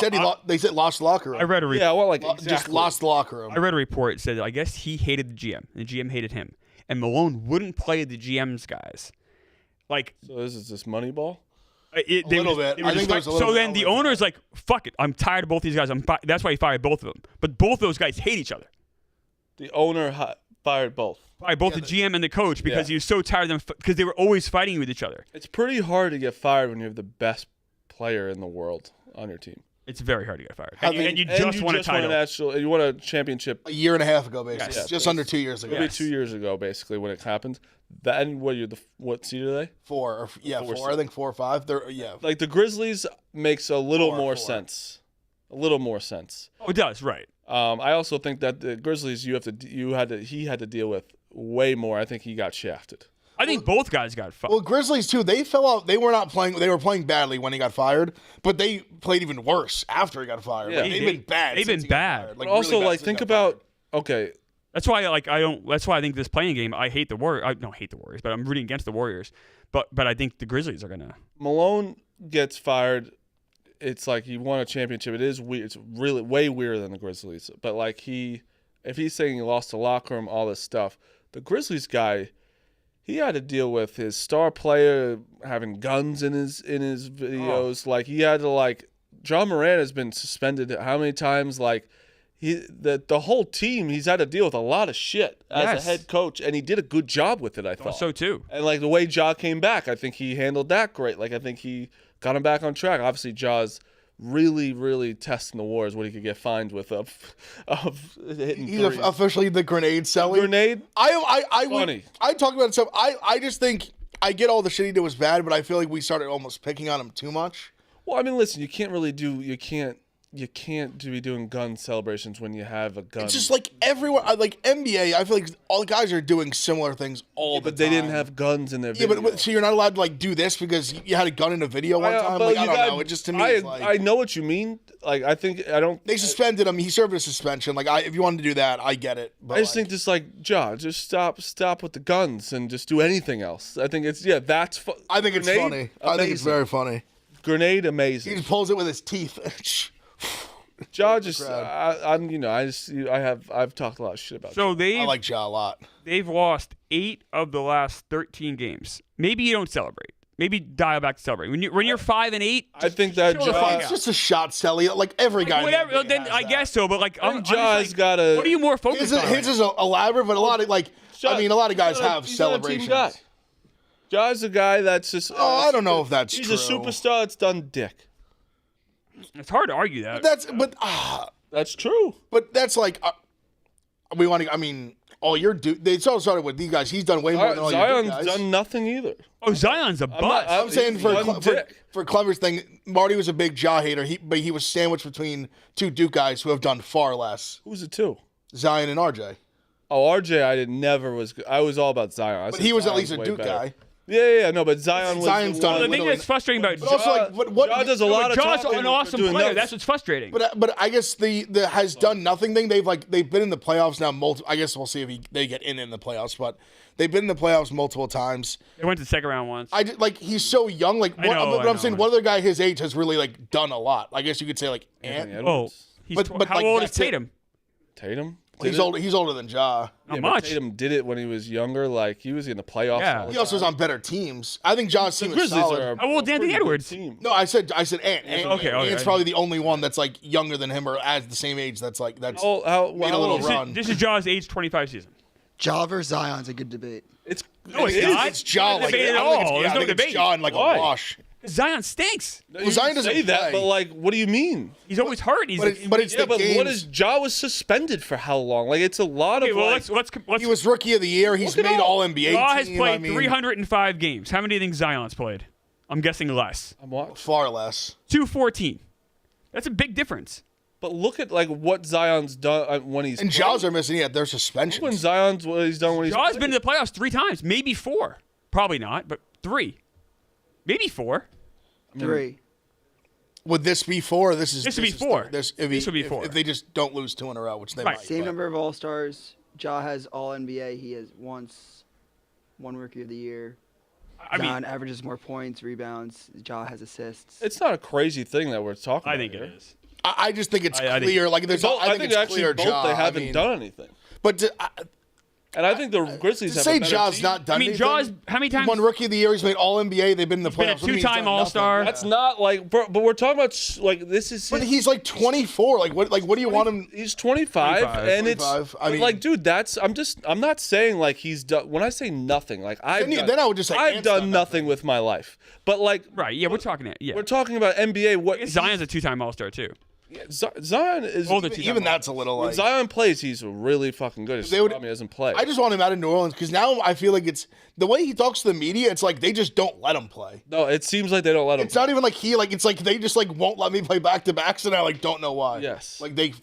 They said lost the locker room. I read a Yeah, well, like Just exactly. lost the locker room. I read a report that said I guess he hated the GM, and the GM hated him, and Malone wouldn't play the GM's guys. Like So this is just Moneyball. they little bit. I think there's a little so bit then the of it. owner's like, "Fuck it, I'm tired of both these guys. That's why he fired both of them." But both those guys hate each other. The owner fired both. Fired both the GM and the coach because Yeah. he was so tired of them because they were always fighting with each other. It's pretty hard to get fired when you have the best player in the world on your team. It's very hard to get fired, I and you think- just won a title. You won a championship A year and a half ago, basically. Yes. Just under 2 years ago. maybe 2 years ago, basically when it happened. Then what seed are they? Four. Four. I think 4 or 5. Like the Grizzlies makes a little Four. more sense. A little more sense. Oh, it does, right? I also think that the Grizzlies he had to deal with way more. I think he got shafted. I think both guys got fired. Well, Grizzlies too. They fell out. They were not playing. They were playing badly when he got fired, but they played even worse after he got fired. Yeah. Like, they've been bad. They've since been he got bad. fired. But Like, also, really bad like since he think got about fired. okay. That's why, I don't. That's why I think this playing game. I hate the Warriors. I don't hate the Warriors, but I'm rooting against the Warriors. But I think the Grizzlies are gonna. Malone gets fired. It's like he won a championship. It is weird. It's really way weirder than the Grizzlies. But like if he's saying he lost the locker room, all this stuff, the Grizzlies guy, he had to deal with his star player having guns in his videos. Like he had to John Morant has been suspended how many times? Like the whole team, he's had to deal with a lot of shit as Yes. a head coach, and he did a good job with it. I thought So too. And like the way Ja came back, I think he handled that great. Like I think he got him back on track. Obviously, Ja's really, really testing the waters what he could get fined with of hitting He's threes. officially the grenade seller. Grenade. Funny. I talked about it. So I just think I get all the shit he did was bad, but I feel like we started almost picking on him too much. Well, I mean, listen, you can't be doing gun celebrations when you have a gun. It's just like everywhere, like NBA. I feel like all the guys are doing similar things all the but time. they didn't have guns in their Yeah, video. but so you're not allowed to like do this because you had a gun in a video one time. but Like, I you don't got- know. It just to me, it's like I know what you mean. Like I think I don't. they suspended him. He served a suspension. Like if you wanted to do that, I get it. But I just think just just stop with the guns and just do anything else. I think it's that's. I think it's Grenade, funny. I think it's amazing. very funny. Grenade, He amazing. just pulls it with his teeth. Ja just crowd. I've talked a lot of shit about. So I like Ja a lot. they've lost 8 of the last 13 games. Maybe you don't celebrate. Maybe dial back to celebrate. When you're 5 and 8, I think that chill the fuck Ja. out. It's just a shot, Sally. Like every guy. in the whatever. NBA Then has I that. guess so. But like, I'm just Ja's like, got a. what are you more focused on? His is elaborate, but a lot of a lot of guys have he's not a team celebrations. guy. Ja's a guy that's just. Oh, I don't know if that's he's true. a superstar that's done dick. It's hard to argue that. That's That's true. but that's like we want to. I mean, all your dude. It's all started with these guys. He's done way more than all your Zion's guys. done nothing either. Oh, Zion's a bust. I'm saying Dick. for Clever's thing, Marty was a big Ja hater. But he was sandwiched between two Duke guys who have done far less. Who's it to? Zion and RJ. Oh, RJ, I was all about Zion. But he was at least a Duke guy. Yeah, no, but Zion was. Zion's done the thing that's frustrating about But also, like, what Ja does a lot of Ja's talking an for awesome doing player. nothing. That's what's frustrating. But I guess the has done nothing thing. They've been in the playoffs now. I guess we'll see if they get in the playoffs. But they've been in the playoffs multiple times. They went to the second round once. He's so young. Like, I'm saying, what other guy his age has really like done a lot? I guess you could say like Ant. Oh, he's But how like, old is that's it. Tatum? Tatum. He's older than Ja. Not Yeah, much. but Tatum did it when he was younger. Like he was in the playoffs. Yeah. all the He also was time. on better teams. I think Ja's team is Grizzlies solid. are How old a Anthony pretty good Edwards? team. No, I said Ant. Okay. Ant's probably the only one that's like younger than him or at the same age. That's made a little run. This is Ja's age 25 season. Ja versus Zion's a good debate. No, it's It not. is. It's Ja. Not Like, debate at I all. think There's no it's debate. Ja in like Why? a wash. Zion stinks. You Zion can doesn't say that, play. but like, what do you mean? He's always hurt. He's But it's Yeah, the but games. what is Ja was suspended for how long? Like it's a lot Okay, of well, like. let's He was rookie of the year. He's Look at made all- all NBA Ja has team. played I mean, 305 games. How many do you think Zion's played? I'm guessing less. I'm watching. far less. 214. That's a big difference. But look at like what Zion's done when he's And played. Jaws are missing yet. Their When suspensions. Zion's what he's done when he's. Ja's played. been to the playoffs 3 times, maybe 4. Probably not, but 3. Maybe 4. 3. Would this be 4? This This would be is 4. This This would be 4. If they just don't lose 2 in a row, which they Right. might. Same but- number of All Stars. Ja has All NBA. He has once one Rookie of the Year. I mean, Zion averages more points, rebounds. Ja has assists. It's not a crazy thing that we're talking. I about think here. it is. I just think it's I think- clear. Like there's, Both- I think it's actually clear. both Ja, they haven't I mean, done anything, But and I think the Grizzlies to have say a better Ja's team. not done. I mean, anything, Ja's how many times? One Rookie of the Year. He's made All NBA. They've been in the been a playoffs. What do you mean he's 2-time done All-Star. nothing? That's not like, but we're talking about like this is. But his- he's like 24. Like what do you want him? He's 25, 25. and it's 25. I but, mean- like, dude, I'm not saying like he's done. When I say nothing, like Then I would just say I've Ant's done done nothing with my life. But like, Right, yeah, we're talking it. Yeah. we're talking about NBA. What Zion's a 2-time All-Star, too. Zion is Older two-time Even that's a little when like. Zion plays, he's really fucking good. It's They would- the problem he doesn't play. I just want him out of New Orleans because now I feel like it's the way he talks to the media. It's like they just don't let him play. no, it seems like they don't let him. It's not even like it's like they just like won't let me play back to backs, and I like don't know why. Yes. Like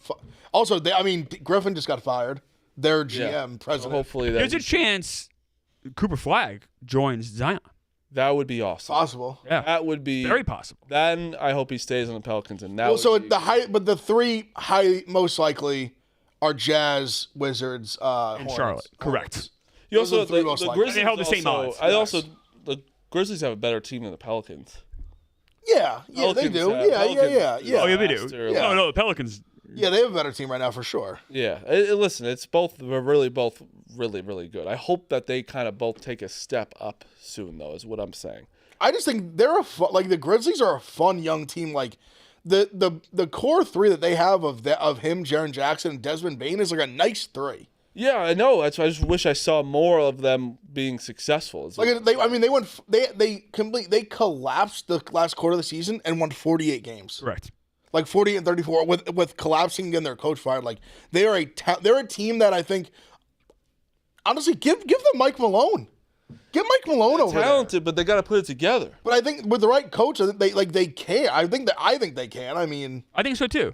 also I mean Griffin just got fired. Their GM So president. hopefully There's that a chance Cooper Flagg joins Zion. that would be awesome. Possible. Yeah. That would be Very possible. Then I hope he stays on the Pelicans, and that. Well, would so be, but the 3 high most likely are Jazz, Wizards, And Hornets. Charlotte. Correct. Hornets. you those are also the three most likely. Grizzlies They held the same also, odds. I Yes. also the Grizzlies have a better team than the Pelicans. Yeah, they Pelicans do. have- Pelicans Oh, yeah, they do. Faster, Yeah. No, the Pelicans. Yeah, they have a better team right now for sure. Yeah, listen, it's both. We're both really, really good. I hope that they kind of both take a step up soon, though. Is what I'm saying. I just think they're like the Grizzlies are a fun young team. Like the core 3 that they have of him, Jaren Jackson, and Desmond Bane is like a nice 3. Yeah, I know. That's why I just wish I saw more of them being successful. Is Like they collapsed the last quarter of the season and won 48 games. Correct. Like 48 and 34 with collapsing and getting their coach fired. Like they're a team that I think honestly give them Mike Malone. Get Mike Malone over there. talented, but they got to put it together. But I think with the right coach, I think they can. I think they can. I mean, I think so, too.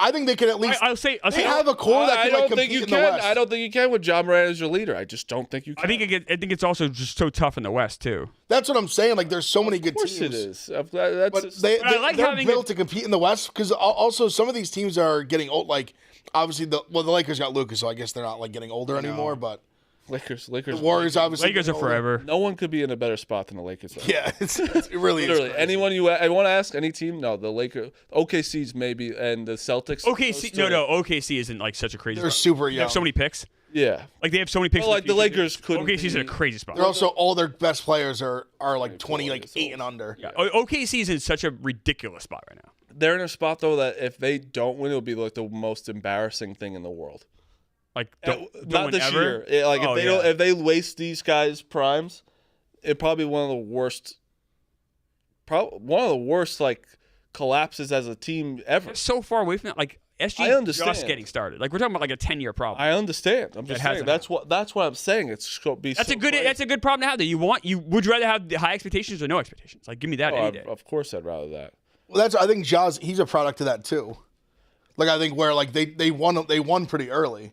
I think they can at least. I'll say they have a core that I can don't like think compete you in the can. West. I don't think you can with John Morant as your leader. I just don't think you can. I think it's also just so tough in the West, too. That's what I'm saying. Like there's so many good Of course teams. it is. That's But just- they're like having built to compete in the West because also some of these teams are getting old. Like obviously the Lakers got Lucas, so I guess they're not like getting older anymore. But Lakers. the Warriors obviously Lakers are getting older. forever. No one could be in a better spot than the Lakers. Are. Yeah, it really Literally, is. anyone I want to ask, any team, no, the Lakers, OKC's maybe, and the Celtics. OKC, those two- OKC isn't like such a crazy They're spot. super They young. have so many picks. Yeah, Like they have so many picks. Well, in like the future. Lakers couldn't OKC's in a be- crazy spot. They're also all their best players are like 20, like 8 and under. Yeah. OKC's in such a ridiculous spot right now. they're in a spot though that if they don't win, it'll be like the most embarrassing thing in the world. Like Not this year. Yeah, like Oh, if they yeah. don't, if they waste these guys' primes, it probably one of the worst. One of the worst like collapses as a team ever. They're so far away from that. Like SG I understand. just getting started. Like we're talking about like a 10-year problem. I understand. I'm just saying that's what I'm saying. It's be that's so a good great. that's a good problem to have. That would you rather have the high expectations or no expectations? Like give me that any day. Of course, I'd rather that. Well, I think Ja's he's a product of that too. Like I think where like they won pretty early.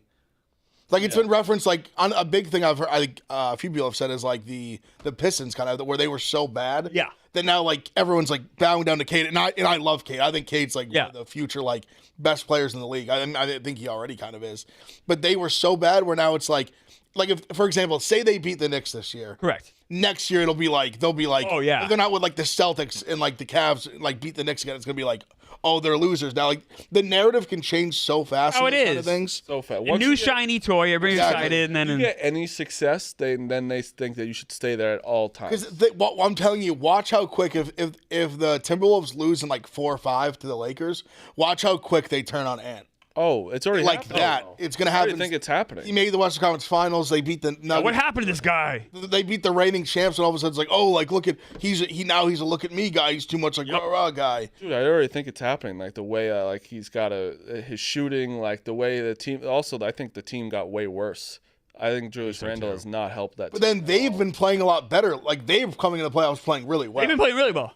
Like it's been referenced like on a big thing I've heard. I think a few people have said is like the Pistons kind of where they were so bad. Yeah. That now like everyone's like bowing down to Cade, and I love Cade. I think Cade's like one of the future like best players in the league. I think he already kind of is. But they were so bad where now it's like if for example, say they beat the Knicks this year. Correct. Next year they'll be like oh yeah, if they're not with like the Celtics and like the Cavs like beat the Knicks again. It's gonna be like, oh, they're losers now. Like the narrative can change so fast. Oh, it is. Kind of things. So fast. A new shiny toy, everybody's excited, and then you get any success, then they think that you should stay there at all times. Because I'm telling you, watch how quick if the Timberwolves lose in like 4 or 5 to the Lakers, watch how quick they turn on Ant. Oh, it's already like happening. that. It's gonna happen. I think it's happening. He made the Western Conference Finals. They beat the Nuggets. What happened to this guy? They beat the reigning champs, and all of a sudden it's like, oh, like look at he's a look at me guy. He's too much like rah guy. Dude, I already think it's happening. Like the way like he's got his shooting, like the way the team. Also, I think the team got way worse. I think Julius Randle has not helped that. But then they've been playing a lot better. Like they've coming in the playoffs playing really well. They've been playing really well.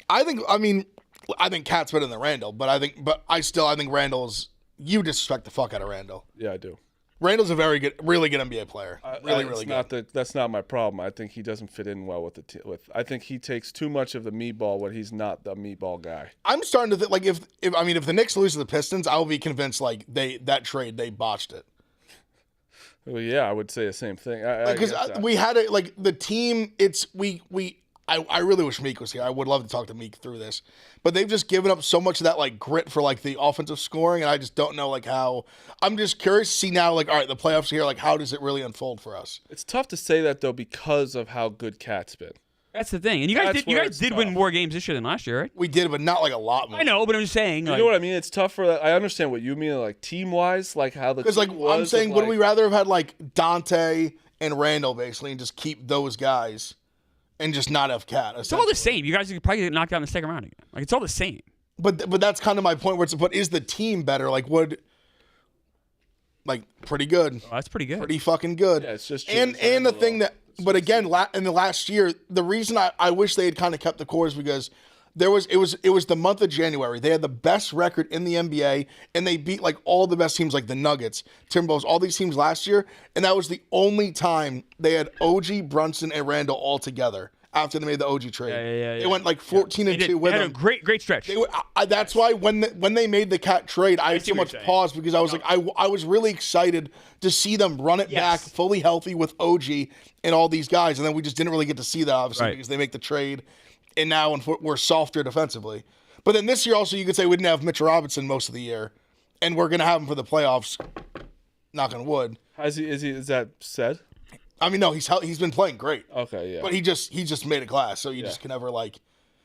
I think Cat's better than Randle, but I think Randle's. You disrespect the fuck out of Randle. Yeah, I do. Randle's a really good NBA player. Really good. That's not my problem. I think he doesn't fit in well with the team. I think he takes too much of the meatball when he's not the meatball guy. I'm starting to think like if the Knicks lose to the Pistons, I'll be convinced like that trade they botched it. Well, yeah, I would say the same thing. Because we had it like the team. I really wish Meek was here. I would love to talk to Meek through this. But they've just given up so much of that like grit for like the offensive scoring, and I just don't know like how. I'm just curious to see now like all right, the playoffs are here. Like how does it really unfold for us? It's tough to say that though because of how good Cat's been. That's the thing. And you guys did win more games this year than last year, right? We did, but not like a lot more. I know, but I'm just saying. You know what I mean? It's tough for. I understand what you mean, like team wise, like how the. Because like I'm saying, would we rather have had like Dante and Randall basically, and just keep those guys, and just not have Cat? It's all the same. You guys could probably get knocked out in the second round again. Like it's all the same. But that's kind of my point. But is the team better? Like pretty good. Oh, that's pretty good. Pretty fucking good. Yeah, it's just and the thing that. But again, in the last year, the reason I wish they had kind of kept the core is because it was the month of January. They had the best record in the NBA, and they beat like all the best teams like the Nuggets, Timberwolves, all these teams last year, and that was the only time they had OG, Brunson, and Randall all together after they made the OG trade. Yeah. They went like 14-2 with them. them. A great stretch. That's why when they made the Cat trade, I had so much pause because I was like, I was really excited to see them run it back fully healthy with OG and all these guys, and then we just didn't really get to see that obviously because they make the trade, and now we're softer defensively. But then this year also you could say we didn't have Mitchell Robinson most of the year, and we're gonna have him for the playoffs. Knock on wood. Is that said? I mean, no, he's been playing great. Okay, yeah. But he just made a glass, so you just can never like.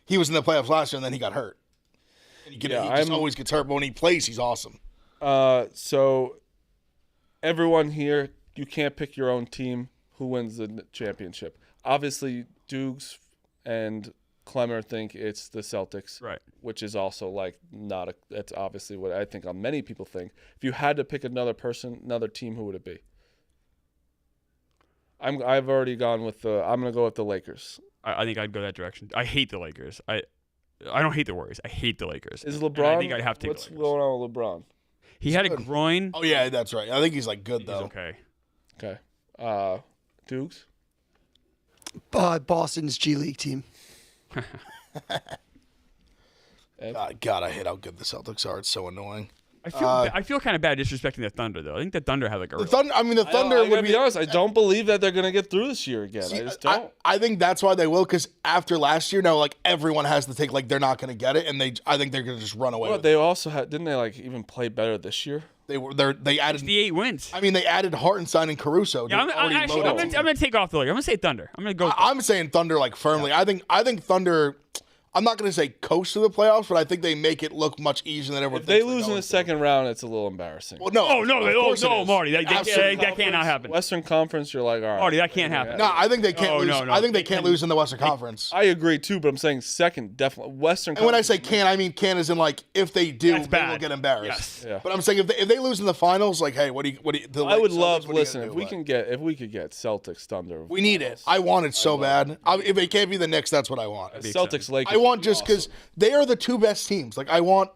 He was in the playoffs last year, and then he got hurt. And he just always gets hurt, but when he plays, he's awesome. So everyone here, you can't pick your own team who wins the championship. Obviously, Dukes and Clemmer think it's the Celtics, right? Which is also like that's obviously what I think many people think. If you had to pick another team, who would it be? I've already gone with I'm going to go with the Lakers. I think I'd go that direction. I hate the Lakers. I don't hate the Warriors. I hate the Lakers. Is LeBron? I think I'd have to. What's going on with LeBron? He had a groin. Oh yeah, that's right. I think he's like good though. Okay. Dukes. Boston's G League team. God, I hate how good the Celtics are. It's so annoying. I feel kind of bad disrespecting the Thunder though. I think the Thunder have like a. The Thunder. I'm gonna be honest. I don't believe that they're gonna get through this year again. I just don't. I think that's why they will, because after last year, now like everyone has to take like they're not gonna get it, and I think they're gonna just run away. Well, they also didn't they like even play better this year? They added the 8 wins. I mean, they added Hartenstein and Caruso. Yeah, I'm gonna take off the Lakers. I'm gonna say Thunder. I'm gonna go. I'm saying Thunder like firmly. Yeah. I think Thunder. I'm not going to say coast to the playoffs, but I think they make it look much easier than everyone If thinks they they're lose in going the to. second round, it's a little embarrassing. Well, no. No, Marty. That cannot happen. Western Conference, you're like, all right. Marty, that can't happen. No, I think they can't lose. no. I think they can't lose in the Western Conference. I agree too, but I'm saying second, definitely Western. And when I Conference, say can, I mean can as in like if they do, That's they bad. will get embarrassed. Yes. Yeah. But I'm saying if they lose in the finals, like hey, what do you? I would love. Celtics, what are you Listen, gonna if do? we Like, could get Celtics Thunder, we need it. I want it so bad. If it can't be the Knicks, that's what I want. Celtics Lakers. I want would be just because awesome. they are the two best teams. Like I want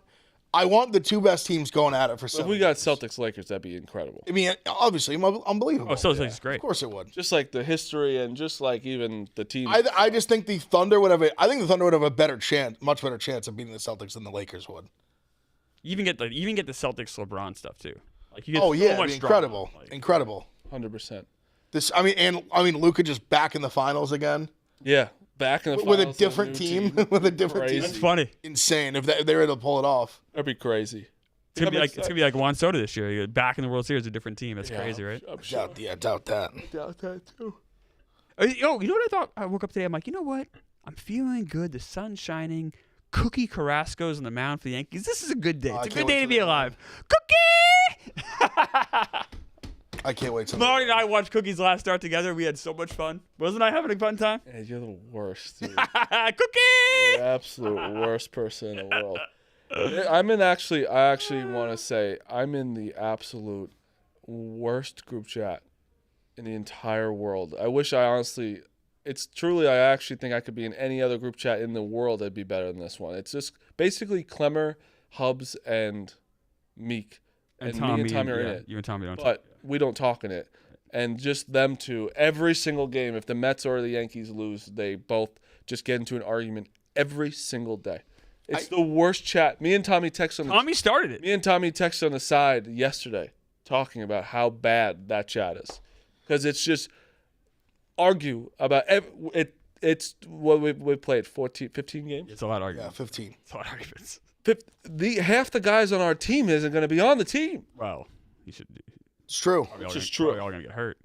the two best teams going at it for. If we got Celtics Lakers, that'd be incredible. I mean, obviously, unbelievable. Oh, Celtics is great. Of course it would. Just like the history and just like even the team. I just think the Thunder would have. I think the Thunder would have a better chance, much better chance of beating the Celtics than the Lakers would. You even get the Celtics LeBron stuff too. Like you get Oh so yeah, much it'd be incredible, drama. Like, incredible. 100%. This, I mean, Luka just back in the finals again Yeah, back in the with a finals different new team, with a different Crazy. team. That's funny. Insane if they were able to pull it off. That'd be crazy. It's gonna be like Juan Soto this year. You're back in the World Series, a different team. That's crazy, right? I'm sure. Doubt that. Doubt that too. You know what I thought? I woke up today. I'm like, you know what? I'm feeling good. The sun's shining. Cookie Carrasco's on the mound for the Yankees. This is a good day. Oh, It's a I can't good day wait to for be that. alive. Cookie! I can't wait to. Marty and I watched Cookie's last start together. We had so much fun. Wasn't I having a fun time? Hey, you're the worst, dude. Cookie! The absolute worst person in the world. I actually want to say I'm in the absolute worst group chat in the entire world. I wish I honestly, I actually think I could be in any other group chat in the world that'd be better than this one. It's just basically Clemmer, Hubs, and Meek. And me and Tommy are in it. You and Tommy don't. But we don't talk in it. And just them two, every single game, if the Mets or the Yankees lose, they both just get into an argument every single day. It's the worst chat. Me and Tommy texted on the side yesterday talking about how bad that chat is. Because it's just argue about it's what we played 15 games. It's a lot of Yeah, arguments. 15. It's a lot of arguments. Half the guys on our team isn't going to be on the team. Well, you should. It's true. It's just true. We're all gonna get hurt.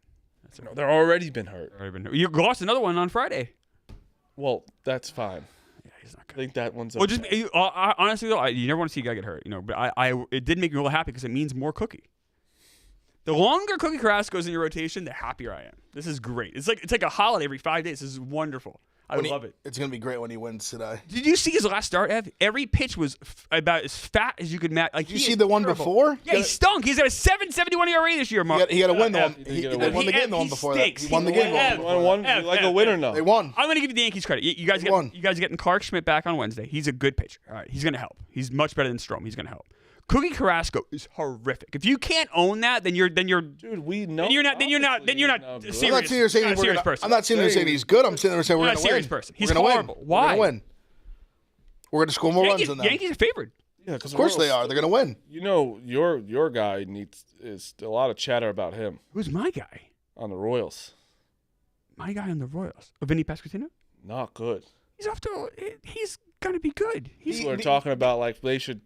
No, they're already been hurt. You lost another one on Friday. Well, that's fine. Yeah, he's not I good. think that one's Well, okay. just honestly though, you never want to see a guy get hurt, you know. But it did make me real happy because it means more Cookie. The longer Cookie Carrasco's in your rotation, the happier I am. This is great. It's like a holiday every 5 days. This is wonderful. I love it. It's gonna be great when he wins today. Did you see his last start, Ev? Every pitch was about as fat as you could match. Like, Did you see the one terrible. before? Yeah, he stunk. He's got a 7.71 ERA this year, Mark. He got to win the one. He He did get a won the game the one He before stinks. that. He won the He game. won. You like a winner now. They won. I'm going to give you the Yankees credit. You guys won. getting Clark Schmidt back on Wednesday. He's a good pitcher. All right, he's going to help. He's much better than Strom. He's going to help. Cookie Carrasco is horrific. If you can't own that, then you're Dude, we know. you're not obviously I'm serious. not sitting here saying Not a serious person. I'm not sitting here saying he's good. I'm sitting there saying we're Not a gonna serious win. person. We're He's gonna horrible. win. Why? We're gonna win. We're gonna score more runs than them. Yankees are favored. Yeah, because Of course they are. They're gonna win. You know, your guy is a lot of chatter about him Who's my guy? on the Royals. My guy on the Royals. Vinny Pasquantino? Not good. He's gonna be good. People are talking about like they should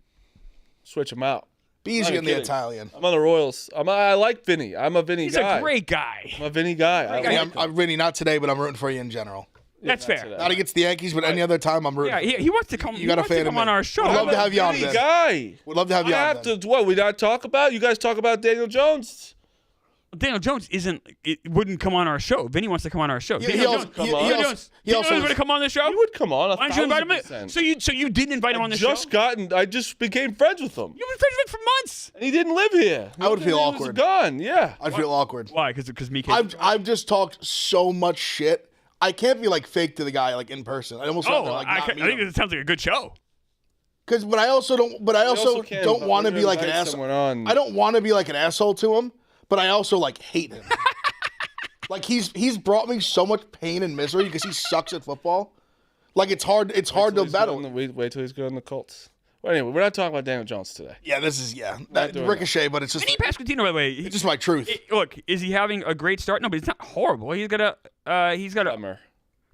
switch him out. Be easy Not in the kidding. Italian. I'm on the Royals. I like Vinny. I'm a Vinny He's guy. a great guy. I'm a Vinny guy. I guy. like him. I'm really not today, but I'm rooting for you in general. That's fair. today. Not against the Yankees, but any other time I'm rooting. Yeah, he wants to come. You got a he wants to fan of come on me. our show. I'd love to I'm a have you on Vinny then. guy. Would love to have you I on have then. to. What we not talk about? You guys talk about Daniel Jones. Daniel Jones wouldn't come on our show. Vinny wants to come on our show. He Daniel also- Jones. he- Daniel he also- Jones. he Daniel also Jones was- would come on the show. He would come on. Why didn't you invite him? 1,000%. So you didn't invite him on the show. I just became friends with him. You've been friends with him for months. And he didn't live here. I would feel He awkward. was gone. Yeah. I'd feel awkward. Why? Because me. I've just talked so much shit. I can't be like fake to the guy like in person. I almost rather like I not meet think him. it sounds like a good show. But I also don't. But I also can, don't but want to when be you like an invite asshole. someone on- I don't want to be like an asshole to him, but I also like hate him. Like he's brought me so much pain and misery because he sucks at football. Like it's hard to battle. Wait till he's good on the Colts. Well, anyway, we're not talking about Daniel Jones today. Yeah, this is that doing ricochet, but it's just Vinny Pasquantino, by the way. it's just my truth. Look, is he having a great start? No, but it's not horrible. He's got a. Summer.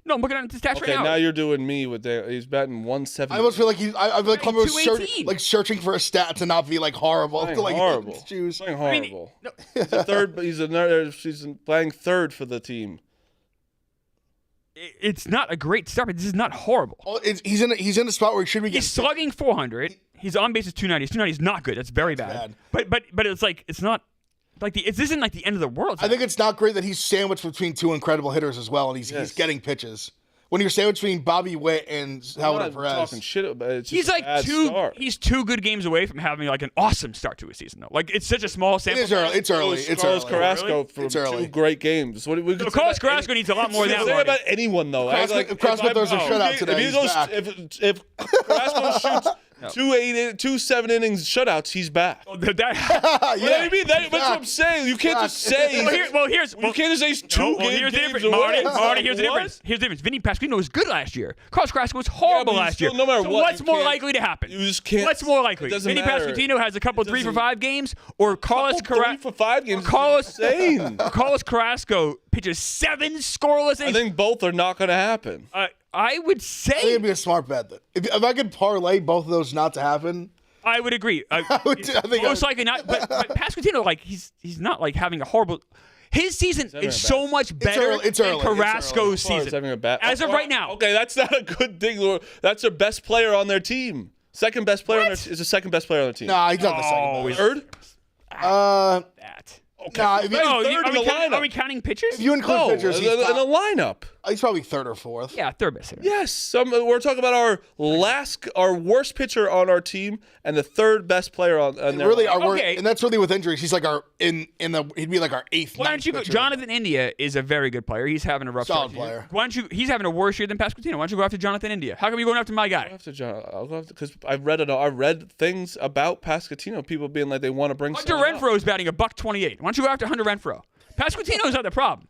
No, I'm looking at his stats Okay, right now you're doing me with Daniel. He's batting 170. I almost feel like I feel like Clemmer was 218. searching for a stat to not be like horrible. Playing like horrible. choose. Playing I mean, horrible. no, He's a third, but he's playing third for the team. it's not a great start, but this is not horrible. Oh, he's in a spot where he should be. He's slugging 400. His on base is 290. His 290 is not good. That's very bad. But it's like it's not like this isn't like the end of the world. I think it's not great that he's sandwiched between two incredible hitters as well, and he's getting pitches. When you're sandwiched between Bobby Witt and Salvador Perez, talking shit about it. It's just he's like start. He's 2 good games away from having like an awesome start to a season though. Like it's such a small sample. It's early. Carlos Carrasco for 2 great games. Carlos Carrasco needs a lot more than that. Say about anyone though. If Carrasco throws a shutout today, if Carrasco shoots 2 7-inning shutouts, he's back. Oh, What do you mean? That's what I'm saying. You can't just say. You can't just say he's 2 here's the games difference. away. Marty, here's the difference. Here's the difference. Vinny Pasquino was good last year. Carlos Carrasco was horrible last year. No matter so what, what's more likely to happen? You just can't. What's more likely? It doesn't Vinny matter. Pasquino has a couple 3 for 5 games, or Carlos 3 for 5 games. Carlos Carrasco pitches 7 scoreless innings. I think both are not going to happen. I would say I think it'd be a smart bet. If I could parlay both of those not to happen, I would agree. I think most likely not. But Pasquantino, like he's not like having a horrible. His season is so much better than Carrasco's season. As of right now. Okay, that's not a good thing. That's their best player on their team. Second best player is the second best player on their team. Nah, he's not the second best. Third? That. Okay. Nah, if Are we counting pitchers? If you include pitchers, in a lineup. He's probably 3rd or 4th. Yeah, 3rd best hitter. Yes, we're talking about our worst pitcher on our team and the 3rd best player on their really lineup. worst, and that's really with injuries. He's like he'd be like our 8th. Why don't you go? Jonathan India is a very good player. He's having a rough solid start. Player. Why don't you? He's having a worse year than Pasquantino. Why don't you go after Jonathan India? How come you going after my guy? I'll go after because I read things about Pasquantino. People being like they want to bring. Hunter Renfroe is batting $128. Why don't you go after Hunter Renfroe? Pasquantino's not the problem.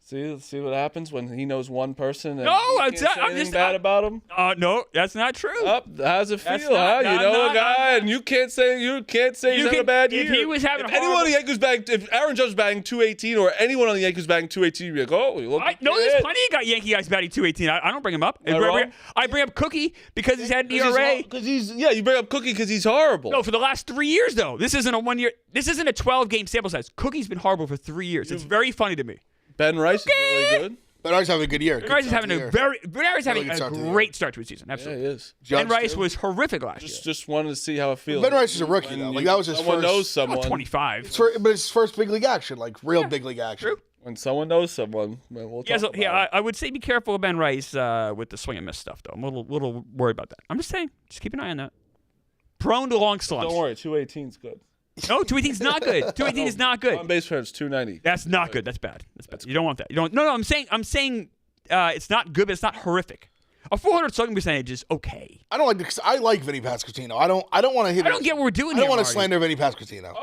See what happens when he knows one person and I'm just bad about him. No, that's not true. How's it feel? You know a guy, and you can't say he's had a bad year. If he was having anyone on the Yankees batting, if Aaron Judge batting 218, or anyone on the Yankees batting 218, you'd be like, oh, you look. There's plenty of Yankee guys batting 218. I don't bring him up. I bring up Cookie because he's had an ERA. You bring up Cookie because he's horrible. No, for the last 3 years though. This isn't a 1 year. This isn't a 12-game sample size. Cookie's been horrible for 3 years. It's very funny to me. Ben Rice is really good. Ben Rice having a good year. Ben Rice is having a great start to his season. Absolutely. Yeah, he is. Ben Rice was horrific last year. Just wanted to see how it feels. Ben Rice is a rookie though. Like that was his someone first. Knows someone. 25. But it's his first big league action, like real big league action. True. When someone knows someone, we'll talk about it. I would say be careful of Ben Rice with the swing and miss stuff, though. I'm a little worried about that. I'm just saying, just keep an eye on that. Prone to long slumps. Don't worry, 218's good. No, 218's not good. 218 is not good. On base percentage 290. That's not good. That's bad. You don't want that. You don't. No. I'm saying it's not good, but it's not horrific. A 400 slugging percentage is okay. I don't like because I like Vinny Pasquantino. I don't want to hit. I don't get what we're doing. I don't want to slander Vinny Pasquantino.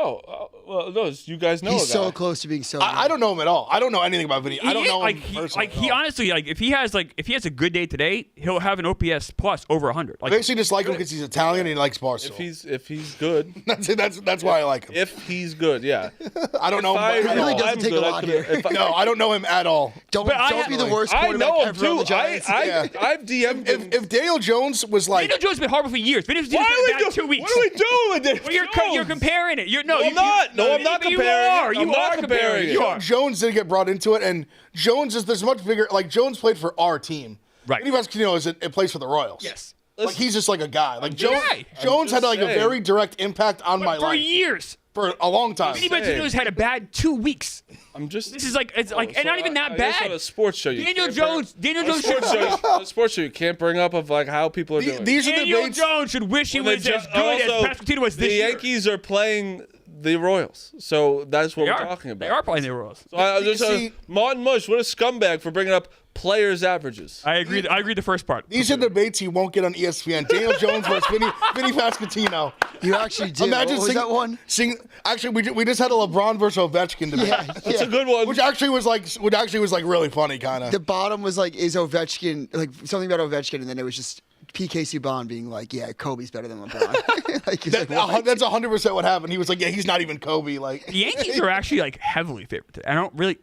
Well, no, you guys know. He's so close to being so. I don't know him at all. I don't know anything about Vinny. I don't know him personally. He honestly, if he has a good day today, he'll have an OPS plus over 100. I basically just like him because he's Italian and he likes Barstool. If he's good, that's why I like him. If he's good, yeah. I don't know him. It really doesn't take a lot here. No, I don't know him at all. Don't be the worst I quarterback know him ever on the too. Giants. I've DM'd him. If Daniel Jones was like, Daniel Jones has been horrible for years. Daniel Jones has been bad 2 weeks. What are we doing with this? Well, you're comparing it. I'm not comparing. You are comparing it. Jones didn't get brought into it, and there's much bigger. Like Jones played for our team. Right. Vinny Pasquantino plays for the Royals. Yes. Like he's just like a guy. Like Jones had like saying. a very direct impact on my life for years. For a long time. Vinny Pasquantino's had a bad 2 weeks. This is like and not even that bad. On a sports show, Daniel Jones. A sports show, you can't bring up of like how people are doing. Daniel Jones should wish he was as good as Pasquantino was this year. The Yankees are playing the Royals, so that's what we're talking about. They are playing the Royals. So Martin Mush, what a scumbag for bringing up players' averages. I agree. I agree. The first part. These are debates he won't get on ESPN. Daniel Jones versus Vinny Pasquantino. You actually did. Imagine what was that one? Actually, we just had a LeBron versus Ovechkin debate. Yeah, that's a good one. Which actually was like really funny, kind of. The bottom was like, is Ovechkin like something about Ovechkin, and then it was just PK Subban being like, yeah, Kobe's better than LeBron. That's 100% what happened. He was like, yeah, he's not even Kobe. Like the Yankees are actually like heavily favored today.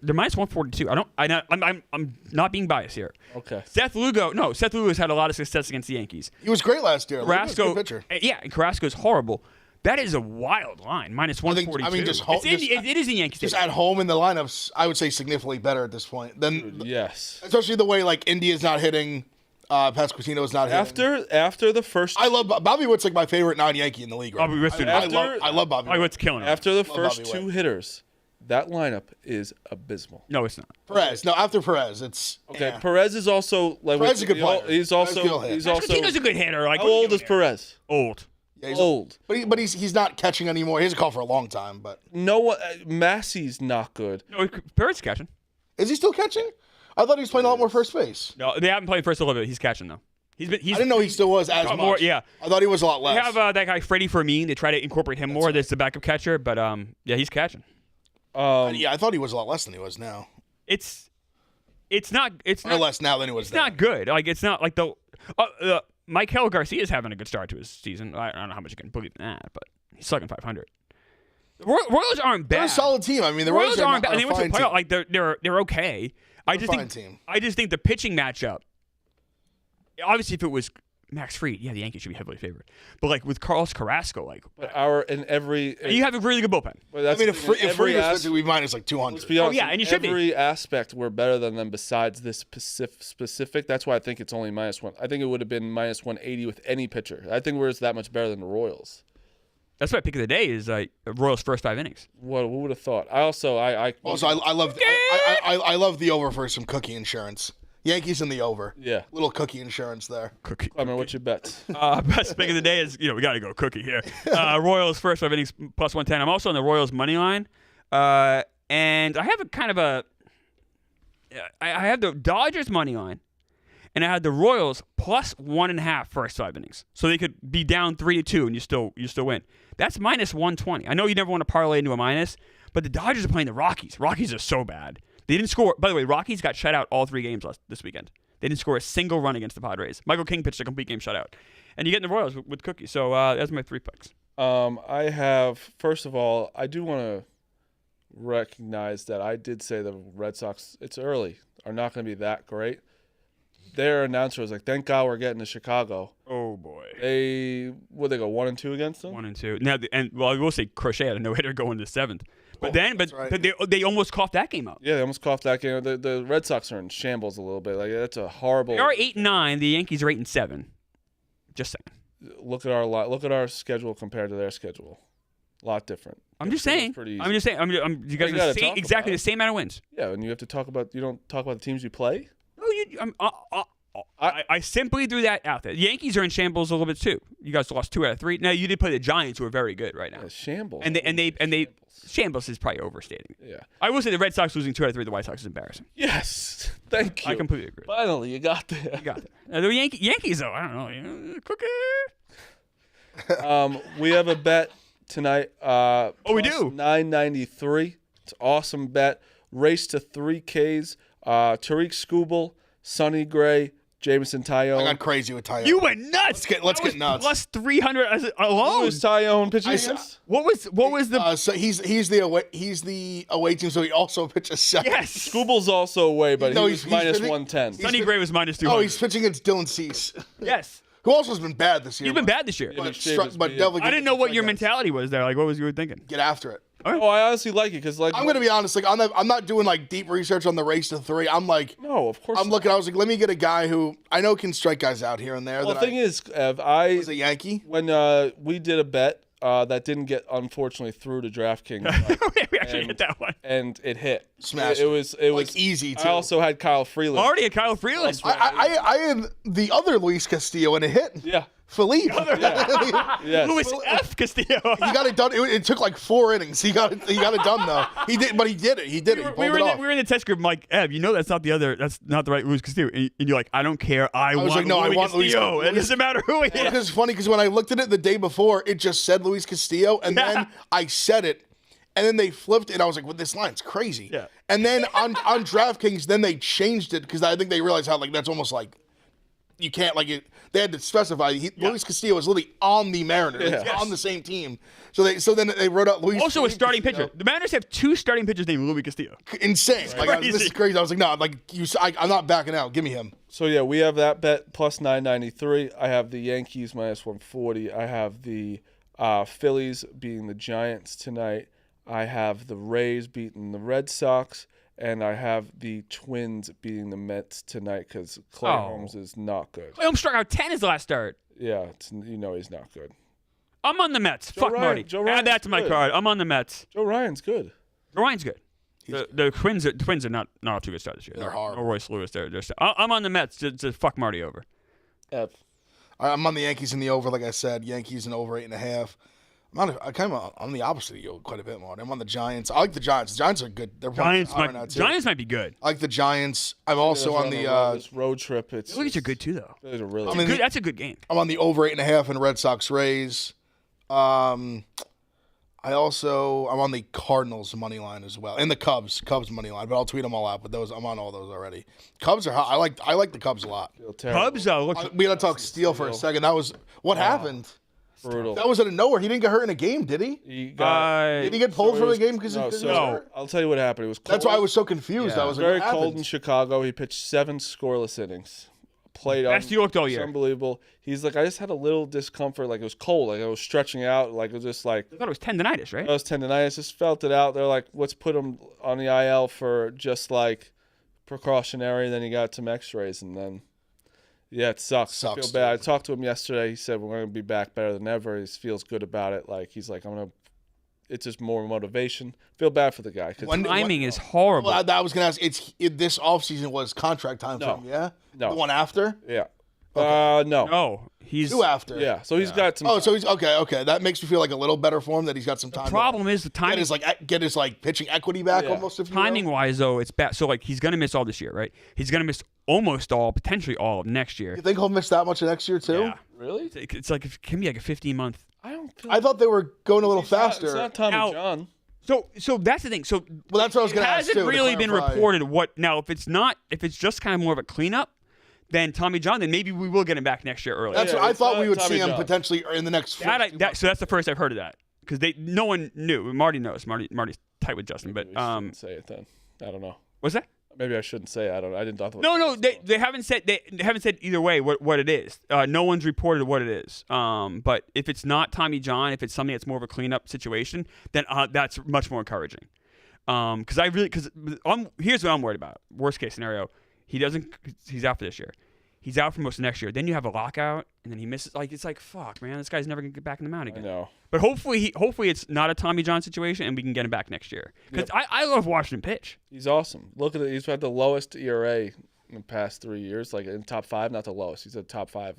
They're minus 142. I'm not being biased here. Okay. Seth Lugo has had a lot of success against the Yankees. He was great last year. Carrasco, pitcher. Yeah, and Carrasco is horrible. That is a wild line. Minus 142. I mean, just it is in Yankee Just Stadium. at home in the lineups, I would say significantly better at this point. Yes. Especially the way like India's not hitting, Pasquantino's not hitting. After the first, I love Bobby Witt's like my favorite non-Yankee in the league. Right Bobby Witt's now. I love Bobby. Bobby Witt. Witt's killing it. after the Love first Bobby two Witt. hitters, that lineup is abysmal. No, it's not. Perez. No, after Perez, it's Okay, yeah. Perez is also like Perez is a good player. He's Perez also will hit. he's also Pasquantino's a good hitter. Like, how what are you old doing is there? Perez? Old. Yeah, he's Old. But he's not catching anymore. He hasn't called for a long time. But No one. Massey's not good. No, Perez is catching. is he still catching? I thought he was playing a lot more first base. No, they haven't played first a little bit. He's catching though. I didn't know he still was as much. more, yeah. I thought he was a lot less. They have that guy Freddie Fermin. They try to incorporate him more. That's the backup catcher, but yeah, he's catching. Yeah, I thought he was a lot less than he was now. It's not Or less now than he was. It's not good. Like it's not like the Michael Garcia's having a good start to his season. I don't know how much you can believe in that, but he's slugging 500. The Royals aren't bad. They're a solid team. I mean, the Royals aren't bad. are They a went to fine the playoff. team. Like they're okay. I just fine think team. I just think the pitching matchup. Obviously, if it was Max Fried, yeah, the Yankees should be heavily favored. But like with Carlos Carrasco, like But you have a really good bullpen. But I that's mean, the thing, if Freed was pitching, we minus like 200. Let's be honest, yeah, and you should be. every aspect we're better than them besides this specific. That's why I think it's only -1. I think it would have been minus 180 with any pitcher. I think we're just that much better than the Royals. That's my pick of the day is Royals' first 5 innings. What would have thought? I also I love the over for some cookie insurance. Yankees in the over. Yeah. Little cookie insurance there. Cookie. I mean, what's your bets? Best pick of the day is, we got to go cookie here. Royals first 5 innings plus 110. I'm also on the Royals money line. And I have I have the Dodgers money line. And I had the Royals plus 1.5 first 5 innings. So they could be down 3-2 and you still win. That's minus 120. I know you never want to parlay into a minus, but the Dodgers are playing the Rockies. Rockies are so bad. They didn't score. By the way, Rockies got shut out all 3 games this weekend. They didn't score a single run against the Padres. Michael King pitched a complete game shutout. And you get in the Royals with Cookie. So that's my 3 picks. I have, first of all, I do want to recognize that I did say the Red Sox, it's early, are not going to be that great. Their announcer was like, thank God we're getting to Chicago. Oh, boy. They go 1-2 against them? 1-2. Now, I will say Crochet had a no-hitter going to 7th. But right. they almost coughed that game up. Yeah, they almost coughed that game. The Red Sox are in shambles a little bit. Like that's a horrible. They are 8-9. The Yankees are 8-7. Just saying. Look at our schedule compared to their schedule. A lot different. I'm just saying. You guys You are gotta the same, talk exactly about the same amount of wins. Yeah, and you have to talk about. You don't talk about the teams you play. No, I simply threw that out there. The Yankees are in shambles a little bit too. You guys lost 2 out of 3. Now you did play the Giants, who are very good right now. Yeah, shambles. And they shambles is probably overstating. Yeah. I will say the Red Sox losing 2 out of 3 to the White Sox is embarrassing. Yes. Thank you. I completely agree. Finally, you got there. You got it. Now, the Yankees though, I don't know. Cookie. We have a bet tonight. We do. 993. It's an awesome bet. Race to 3Ks. Tariq Skubal, Sonny Gray, Jameson Tyone. I got crazy with Tyone. You went nuts. Let's get nuts. Plus 300 Who alone. was Tyone pitching against? What was the? So he's the away team, so he also pitches second. Yes. Skubal's also away, but No, he's he's minus pitching- 110. Sonny Gray was minus 200. Oh, he's pitching against Dylan Cease, yes. who also has been bad this year. He's been bad this year. but, shaved his beard. definitely. I didn't know what your mentality was there. Like, what was you thinking? Get after it. Oh, I honestly like it because, like, I'm gonna be honest. Like, I'm not doing like deep research on the race to 3. I'm like, no, of course. I'm looking. I was like, let me get a guy who I know can strike guys out here and there. Well, the thing is, Ev, is a Yankee. when we did a bet that didn't get unfortunately through to DraftKings, We actually hit that one. and it hit. Smashed It was easy, I too. also had Kyle Freeland. Already a Kyle Freeland. I had the other Luis Castillo and it hit. Yeah. Philippe. Yes. Luis F. Castillo. He got it done. It took like 4 innings. He got it done though. He did, but he did it. He did it. He pulled it off. We were in the test group. I'm like, Ev, that's not the right Luis Castillo. And you're like, I don't care. I was want like, no, I Luis want Luis Castillo. Castillo. It doesn't matter who he is. Because it's funny because when I looked at it the day before, it just said Luis Castillo, and then I said it, and then they flipped it, and I was like, well, this line's crazy. Yeah. And then on DraftKings, then they changed it because I think they realized how like that's almost like you can't like it. They had to specify Luis Castillo is literally on the Mariners, Yeah. on the same team. So then they wrote out Luis. Also a starting Castillo. pitcher. The Mariners have 2 starting pitchers named Luis Castillo. Insane. Like, this is crazy. I was like, no, like I'm not backing out. Give me him. So yeah, we have that bet plus 993. I have the Yankees minus 140. I have the Phillies beating the Giants tonight. I have the Rays beating the Red Sox. And I have the Twins beating the Mets tonight because Clay Holmes is not good. Clay Holmes struck out 10 his last start. Yeah, he's not good. I'm on the Mets. Fuck Marty. Add that to my card. I'm on the Mets. Joe Ryan's good. Joe Ryan's good. The Twins are not off to a good start this year. They're horrible. No Royce Lewis. I'm on the Mets to fuck Marty over. F. I'm on the Yankees in the over, like I said. Yankees in over 8.5. I'm on the opposite of you quite a bit more. I'm on the Giants. I like the Giants. The Giants are good. They're Giants might be good. I like the Giants. I'm also on the this road trip. The Phillies are good too, though. Phillies are really good. That's a good game. I'm on the over 8.5 in Red Sox Rays. I'm on the Cardinals money line as well, and the Cubs money line. But I'll tweet them all out. But I'm on all those already. Cubs are hot. I like the Cubs a lot. Cubs We gotta talk Steele for a second. That was what happened. Brutal. That was out of nowhere. He didn't get hurt in a game, did he? Did he get pulled from the game because he was hurt? I'll tell you what happened. It was cold. That's why I was so confused. Yeah. I was very like, cold in Chicago. He pitched 7 scoreless innings. Played best he looked all year. Unbelievable. He's like, I just had a little discomfort. Like it was cold. Like I was stretching out. Like it was just like. I thought it was tendonitis, right? It was tendonitis. Just felt it out. They're like, let's put him on the IL for just precautionary. Then he got some X-rays, and then. Yeah, it sucks. I feel bad. I talked to him yesterday. He said we're going to be back better than ever. He feels good about it. He's like, it's just more motivation. Feel bad for the guy. Timing is horrible. Well, I was going to ask, this offseason was contract time for him, yeah? No. The one after? Yeah. Okay. No. No. He's 2 after. Yeah, so he's got some. Oh, so he's okay. That makes me feel like a little better for him that he's got some time. The problem is the timing. Get his pitching equity back almost. If timing wise, though, it's bad. So he's gonna miss all this year, right? He's gonna miss almost all, potentially all of next year. You think he'll miss that much of next year too? Yeah. Really? It's like it can be like a 15-month. I thought they were going a little faster. It's not Tommy John. So that's the thing. So that's what I was going to ask too. Hasn't really been reported what now. If it's just kind of more of a cleanup. Then Tommy John, then maybe we will get him back next year early. That's what I thought we would see him potentially in the next. So that's the first I've heard of that because no one knew. Marty knows. Marty's tight with Justin, but say it then. I don't know. What's that? Maybe I shouldn't say it. I didn't thought. No. They haven't said either way what it is. No one's reported what it is. But if it's not Tommy John, if it's something that's more of a cleanup situation, then that's much more encouraging. Here's what I'm worried about. Worst case scenario. He's out for this year. He's out for most of next year. Then you have a lockout, and then he misses. It's like, fuck, man, this guy's never gonna get back in the mound again. I know. But hopefully it's not a Tommy John situation, and we can get him back next year. Because I love watching him pitch. He's awesome. Look at it. He's had the lowest ERA in the past 3 years, in top 5, not the lowest. He's at top 5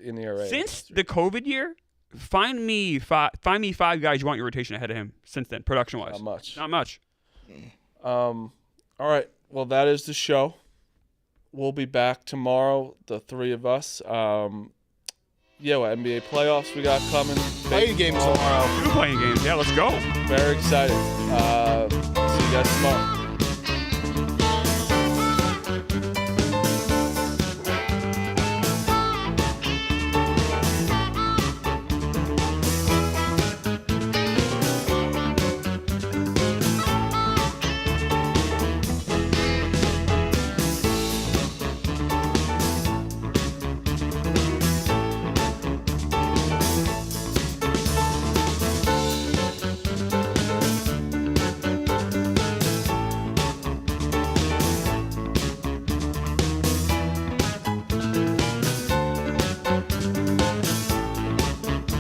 in ERA. Since the COVID year, find me 5 guys you want your rotation ahead of him. Since then, production wise, Not much. All right. Well, that is the show. We'll be back tomorrow, the 3 of us. NBA playoffs we got coming. Playing games tomorrow. 2 playing games. Yeah, let's go. Very excited. See you guys tomorrow.